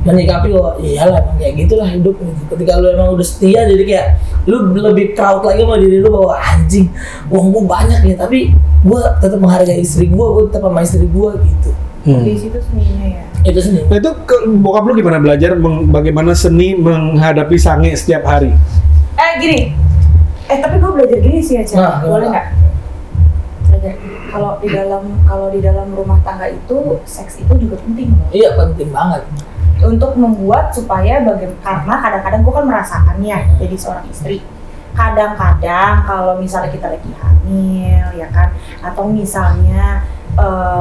menyikapi bahwa iyalah emang kayak gitulah hidup gitu. Ketika lu emang udah setia, jadi kayak lu lebih proud lagi sama diri lu bahwa anjing, uang gua banyak ya, tapi gua tetap menghargai istri gua tetap sama istri gua gitu. Di situ seninya ya. Itu seni. Nah itu bokap lu gimana belajar bagaimana seni menghadapi sange setiap hari? Gini. Tapi gue belajar gini sih aja. Nah, boleh gimana? nggak? Belajar. Kalau di dalam rumah tangga itu seks itu juga penting loh. Iya, penting banget. Untuk membuat supaya karena kadang-kadang gue kan merasakannya jadi seorang istri. Kadang-kadang kalau misalnya kita lagi hamil ya kan, atau misalnya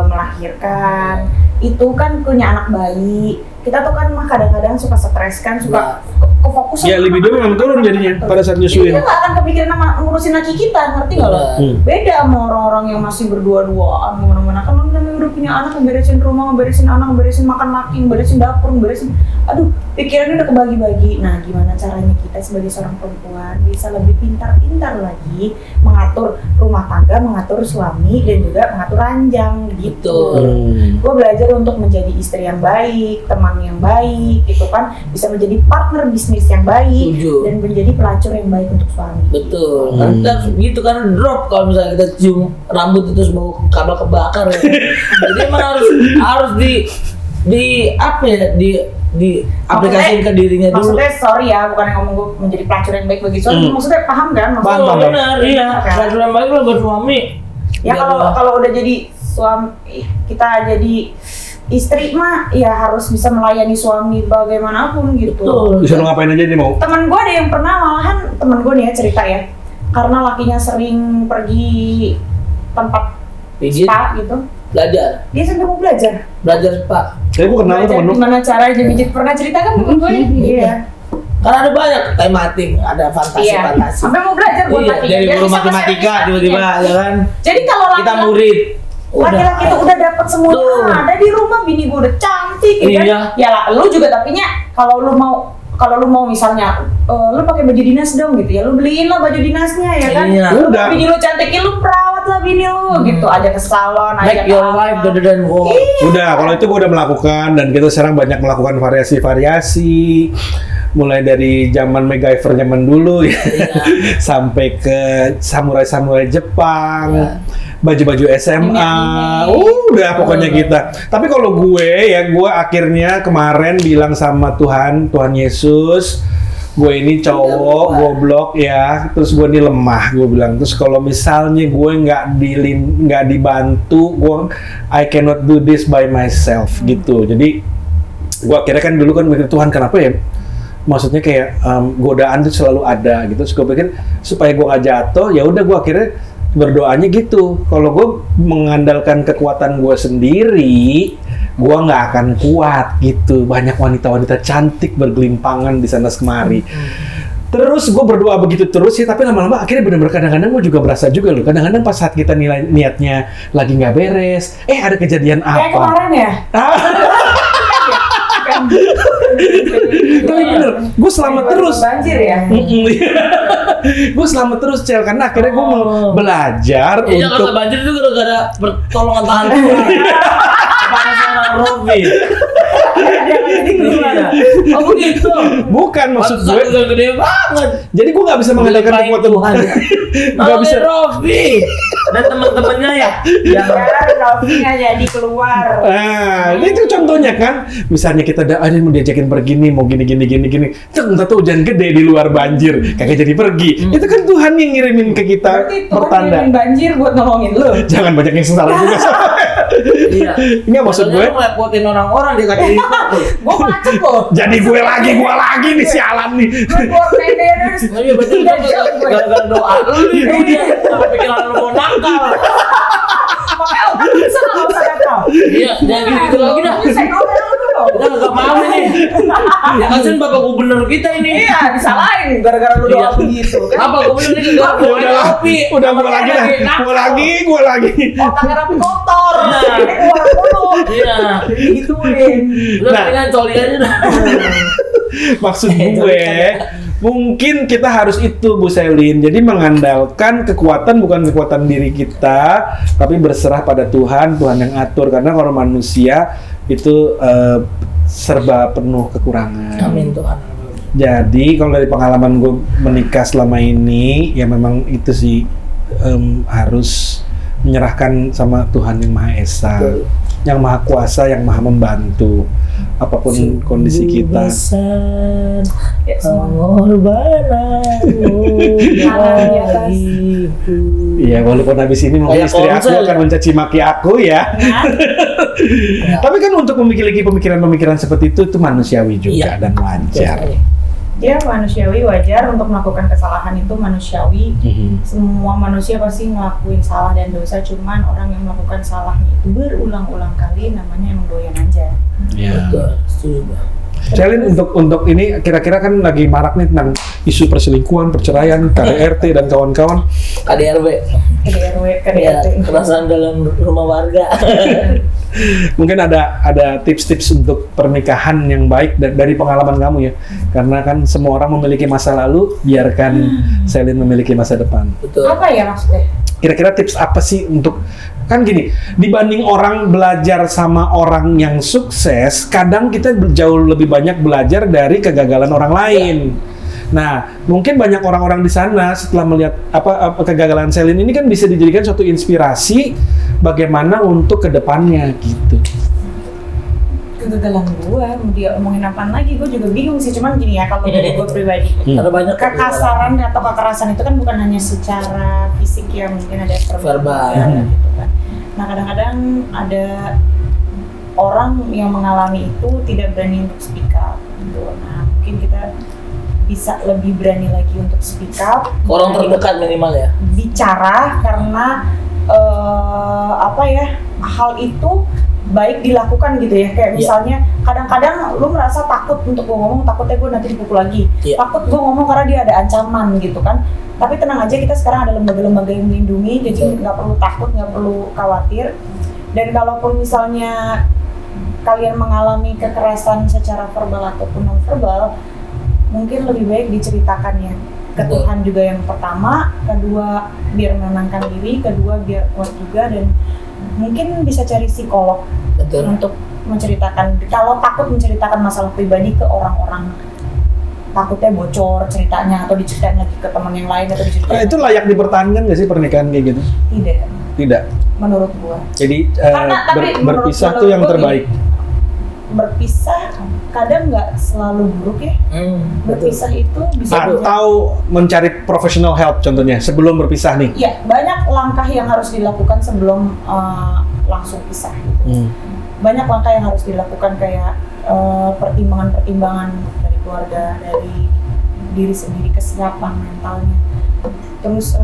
melahirkan, itu kan punya anak bayi, kita tuh kan kadang-kadang suka stres kan, suka kefokusan. Ya libido memang turun jadinya pada saat nyusuin. Kita nggak akan kepikiran sama ngurusin laki kita, ngerti nggak lo? Beda sama orang-orang yang masih berdua-duaan kemana-mana, kan udah punya anak, ngeberesin rumah, ngeberesin anak, ngeberesin makan laki, ngeberesin dapur, ngeberesin, aduh pikirannya udah kebagi-bagi. Nah gimana caranya kita sebagai seorang perempuan bisa lebih pintar-pintar lagi mengatur rumah tangga, mengatur suami dan juga mengatur ranjang gitu. Gue belajar untuk menjadi istri yang baik, teman yang baik, itu kan bisa menjadi partner bisnis yang baik. Setuju. Dan menjadi pelacur yang baik untuk suami. Betul. Kan kita gitu kan drop kalau misalnya kita cium rambut itu bau kabel kebakar ya. Jadi emang harus di apa ya, di aplikasiin ke dirinya dulu. Maksudnya sorry ya, bukan yang ngomong gue menjadi pelacur yang baik bagi suami. Maksudnya paham kan? Maksudnya Paham. Benar, iya. Pelacur yang baik lah buat suami. ya kalau udah jadi suami, kita jadi istri mah ya harus bisa melayani suami bagaimanapun gitu. Betul. Disuruh ngapain aja dia mau. Temen gue ada yang pernah, malahan temen gue nih ya cerita ya, karena lakinya sering pergi tempat Pijit, spa gitu, belajar dia sampai mau belajar spa. Tapi gue kenal temen lu. gimana caranya pijit, pernah cerita kan temen gue nih. Iya. Kan ada banyak tematik, ada fantasi. Sampai mau belajar buat Iya, lakinya. dari Biar guru bisa matematika bahasa tiba-tiba Inggrisnya. ya kan. Jadi kalau Kita murid. laki-laki itu udah dapat semua, Tuh. ada di rumah, bini gue udah cantik, gitu Iya. kan? Ya lah, lu juga tapinya kalau lu mau kalau lu mau misalnya lu pakai baju dinas dong gitu ya, lu beliin lah baju dinasnya ya kan. Lu udah. bini lu cantikin, lu perawat lah bini lu gitu, ajak ke salon, ajak Make your life better than work. Udah, kalau itu gue udah melakukan dan kita sekarang banyak melakukan variasi-variasi. Mulai dari zaman MacGyver zaman dulu ya, sampai ke samurai-samurai Jepang, baju-baju SMA, udah pokoknya kita. Tapi kalau gue akhirnya kemarin bilang sama Tuhan Yesus, gue ini cowok, goblok ya, terus gue ini lemah, gue bilang. Terus kalau misalnya gue nggak dibantu, I cannot do this by myself gitu. Jadi gue akhirnya kan dulu kan mikir, Tuhan kenapa ya? Maksudnya kayak godaan tuh selalu ada gitu. Terus gue pikir supaya gue nggak jatuh, ya udah gue akhirnya berdoanya gitu. Kalau gue mengandalkan kekuatan gue sendiri, gue nggak akan kuat gitu. Banyak wanita-wanita cantik bergelimpangan di sana kemari. Terus gue berdoa begitu terus sih, tapi lama-lama akhirnya benar-benar kadang-kadang gue juga berasa juga loh. Kadang-kadang pas saat kita niatnya lagi nggak beres, ada kejadian apa? Kayak kemarin ya. Tapi bener, gue selamat terus. Banjir ya. Gue selamat terus Cel, karena akhirnya gue mau belajar Iya, untuk kalau banjir itu gara-gara pertolongan Tuhan Tuhan. Kepada seorang Robi. Oh begitu. bukan maksud gue. Gede banget. Jadi gue nggak bisa mengandalkan kekuatan Tuhan. Nggak bisa. Robi dan teman-temannya ya. Yang Robi nggak jadi keluar. Itu contohnya kan. Misalnya kita ada mau diajakin pergi nih, mau gini. Ternyata hujan gede di luar banjir, kagak jadi pergi. Itu kan Tuhan yang ngirimin ke kita Berarti Tuhan pertanda. ngirimin banjir buat nolongin lu. Jangan banyak yang salah juga. Iya. Nggak maksud gue. Ngerepotin orang-orang dia kata itu. Gue macet loh. Jadi gue lagi nih sialan nih. Gue maintenance. Iya betul, gara-gara doa lu nih dia sampai pikiran lu mau nakal. Makanya orang bisa nggak usah nakal. Iya, jangan gitu lagi dah. Saya ngomong dulu. Udah nggak mau ini. Ya kan bapak gubernur kita ini. Iya, disalahin gara-gara lu doa begitu kan. Apa gubernur ini gara-gara Udah gue lagi dah. Gue lagi. Otaknya rapi kotor. Ini keluar mulu. Iya. Digituin. Udah dengan coli aja dah. Maksud gue, mungkin kita harus itu Bu Selin. Jadi mengandalkan kekuatan bukan kekuatan diri kita, tapi berserah pada Tuhan yang atur. Karena kalau manusia itu serba penuh kekurangan. Amin Tuhan. Jadi kalau dari pengalaman gue menikah selama ini, ya memang itu sih harus menyerahkan sama Tuhan yang Maha Esa, yang Maha Kuasa, yang Maha Membantu apapun kondisi kita. Ya, semua. Iya, walaupun habis ini mungkin Kayak istri aku konser, akan ya? mencaci maki aku ya. Tapi kan untuk memiliki pemikiran-pemikiran seperti itu manusiawi juga dan wajar. Ya, manusiawi, wajar untuk melakukan kesalahan itu manusiawi. Semua manusia pasti ngelakuin salah dan dosa, cuman orang yang melakukan salahnya itu berulang-ulang kali namanya emang doyan aja. Iya. Betul, setuju. Celin, untuk ini kira-kira kan lagi marak nih tentang isu perselingkuhan, perceraian, KDRT dan kawan-kawan. KDRW. KDRW, Ya, KDRT. kekerasan dalam rumah warga. Mungkin ada tips-tips untuk pernikahan yang baik dari pengalaman kamu ya. Karena kan semua orang memiliki masa lalu, biarkan Celin memiliki masa depan. Betul. Apa ya maksudnya? Kira-kira tips apa sih untuk, kan gini, dibanding orang belajar sama orang yang sukses, kadang kita jauh lebih banyak belajar dari kegagalan orang lain. Nah, mungkin banyak orang-orang di sana setelah melihat apa kegagalan Celin ini kan bisa dijadikan suatu inspirasi bagaimana untuk kedepannya gitu. Kegagalan gua, mau dia omongin apaan lagi, gua juga bingung sih. Cuman gini ya, kalau dari gua pribadi, Ada banyak kekasaran atau kekerasan itu kan bukan hanya secara fisik ya, mungkin ada Verbal. gitu kan. Nah, kadang-kadang ada orang yang mengalami itu tidak berani untuk speak up gitu. Nah, mungkin kita bisa lebih berani lagi untuk speak up. orang terdekat minimal ya. Bicara karena hal itu baik dilakukan gitu ya. Kayak misalnya kadang-kadang lu merasa takut untuk gue ngomong, takutnya gue nanti dipukul lagi. Takut gue ngomong karena dia ada ancaman gitu kan. Tapi tenang aja, kita sekarang ada lembaga-lembaga yang melindungi, jadi nggak perlu takut, nggak perlu khawatir. Dan kalaupun misalnya kalian mengalami kekerasan secara verbal ataupun non verbal, mungkin lebih baik diceritakan ya ke Tuhan juga yang pertama, kedua biar menenangkan diri, kedua biar kuat juga, dan mungkin bisa cari psikolog untuk menceritakan. Kalau takut menceritakan masalah pribadi ke orang-orang, takutnya bocor ceritanya atau diceritain lagi ke teman yang lain atau diceritain. Itu layak dipertahankan nggak sih pernikahan kayak gitu? Tidak. Menurut gua. Jadi berpisah tuh yang terbaik. Berpisah kadang nggak selalu buruk ya. Berpisah itu bisa atau mencari professional help contohnya sebelum berpisah nih. Iya, banyak langkah yang harus dilakukan sebelum langsung pisah. Banyak langkah yang harus dilakukan kayak pertimbangan-pertimbangan dari keluarga, dari diri sendiri, kesiapan mentalnya. Terus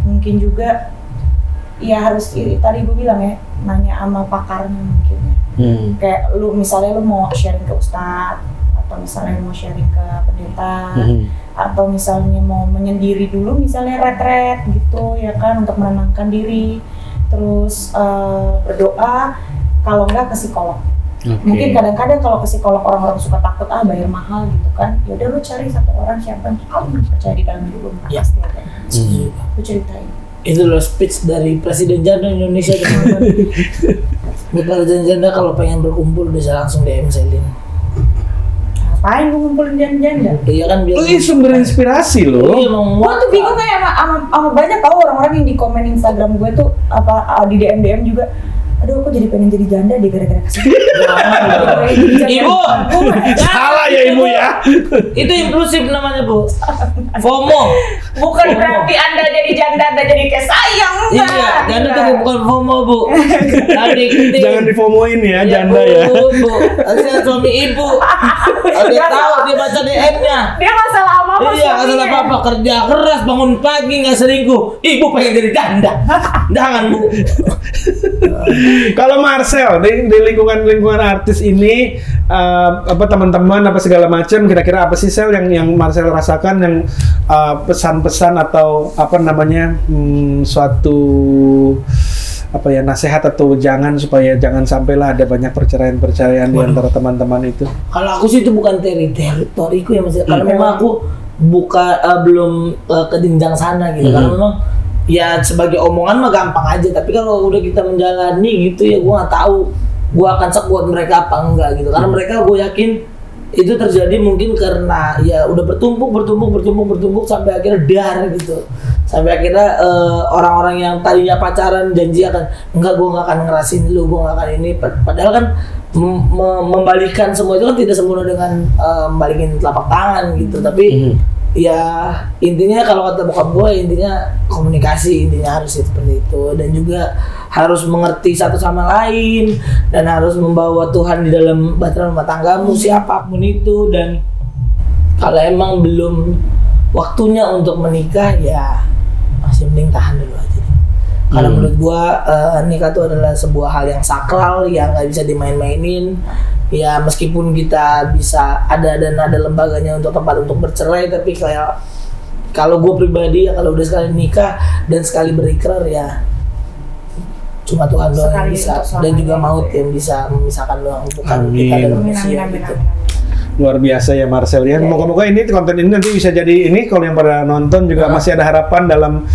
mungkin juga ya harus tadi gue bilang ya, nanya sama pakarnya mungkin ya. Kayak lu misalnya lu mau sharing ke ustadz, atau misalnya mau sharing ke pendeta, atau misalnya mau menyendiri dulu misalnya retret gitu ya kan, untuk menenangkan diri. Terus berdoa, kalau enggak ke psikolog. Mungkin kadang-kadang kalau ke psikolog orang-orang suka takut bayar mahal gitu kan. Ya udah lu cari satu orang siapa yang paling percaya di dalam hidup lu, pasti ada. Lu ceritain. Itu loh speech dari Presiden Janda Indonesia. Buat Presiden Janda kalau pengen berkumpul bisa langsung DM Selin. Ngapain gue ngumpulin janda? Iya kan biar sumber inspirasi loh. Iya, gue tuh bingung kayak sama banyak tau orang-orang yang di komen Instagram gue tuh di DM juga. Aduh, aku jadi pengen jadi janda deh gara-gara kesini. Ibu, salah ya ibu ya. Itu inklusif namanya Bu. FOMO. Bukan berarti Anda jadi janda, Anda jadi kayak sayang. Iya, janda tuh bukan FOMO Bu. Jangan difomoin ya janda ya. Bu, asal suami ibu. Dia tahu dia baca DM-nya. Dia nggak salah apa-apa. Iya, nggak salah apa-apa. Kerja keras, bangun pagi, nggak selingkuh. Ibu pengen jadi janda. Jangan Bu. Kalau Marcel di lingkungan artis ini teman-teman apa segala macam, kira-kira apa sih Sel yang Marcel rasakan, yang pesan-pesan atau suatu nasihat atau supaya jangan sampailah ada banyak perceraian di antara teman-teman itu. Kalau aku sih itu bukan teritoriku ya Mas. Karena memang aku belum ke jenjang sana gitu. Karena memang ya sebagai omongan mah gampang aja, tapi kalau udah kita menjalani gitu ya gue nggak tahu gue akan sekuat mereka apa enggak gitu. Karena mereka gue yakin itu terjadi mungkin karena ya udah bertumpuk sampai akhirnya dar gitu. Sampai akhirnya orang-orang yang tadinya pacaran janji akan enggak, gue nggak akan ngerasin lu, gue nggak akan ini, padahal kan membalikan semua itu kan tidak sempurna dengan membalikin telapak tangan gitu. Tapi ya intinya kalau kata bokap gue, intinya komunikasi, intinya harus seperti itu, dan juga harus mengerti satu sama lain, dan harus membawa Tuhan di dalam bahtera rumah tanggamu siapapun itu. Dan kalau emang belum waktunya untuk menikah ya masih mending tahan dulu aja. Karena menurut gue nikah itu adalah sebuah hal yang sakral yang nggak bisa dimain-mainin. Ya meskipun kita bisa ada lembaganya untuk tempat untuk bercerai, tapi kayak kalau gue pribadi ya kalau udah sekali nikah dan sekali berikrar ya cuma Tuhan doang yang bisa, dan juga maut yang bisa memisahkan doang, bukan kita dan manusia gitu. Luar biasa ya Marcel ya. Moga-moga ini konten ini nanti bisa jadi ini, kalau yang pada nonton juga masih ada harapan dalam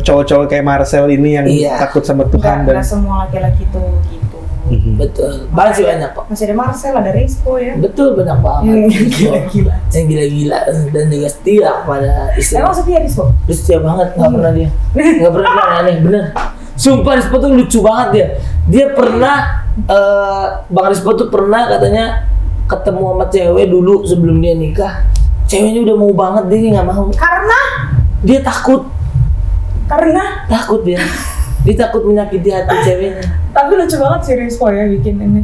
cowok-cowok kayak Marcel ini yang takut sama Tuhan. Dan semua laki-laki itu gitu. Betul. Masih banyak kok. Masih ada Marcel, ada Rizko ya. Betul, banyak banget. Yang gila-gila dan juga setia pada istri. Emang setia Rizko? Dia setia banget, nggak pernah dia. Nggak pernah dia aneh, bener. Sumpah Rizko tuh lucu banget dia. Dia pernah, Bang Rizko tuh pernah katanya ketemu sama cewek dulu sebelum dia nikah. Ceweknya udah mau banget, dia nggak mau. Karena? Dia takut. Karena? Takut dia. Dia takut menyakiti hati ceweknya. Tapi lucu banget sih Rizko ya bikin ini.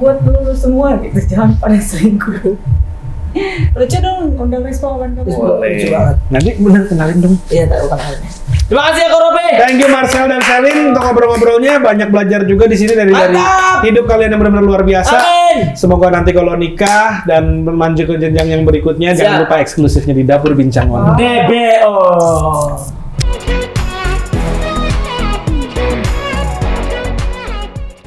Buat lu semua gitu, jangan pada selingkuh. Lucu dong, undang Rizko kapan kamu? Lucu banget. Nanti bener kenalin dong. Iya, tak kenalin. Terima kasih ya Korobe. Thank you Marcel dan Selin untuk ngobrol-ngobrolnya. Banyak belajar juga di sini dari hidup kalian yang benar-benar luar biasa. Amin. Semoga nanti kalau nikah dan melanjut ke jenjang yang berikutnya, jangan lupa eksklusifnya di Dapur Bincang Online. DBO.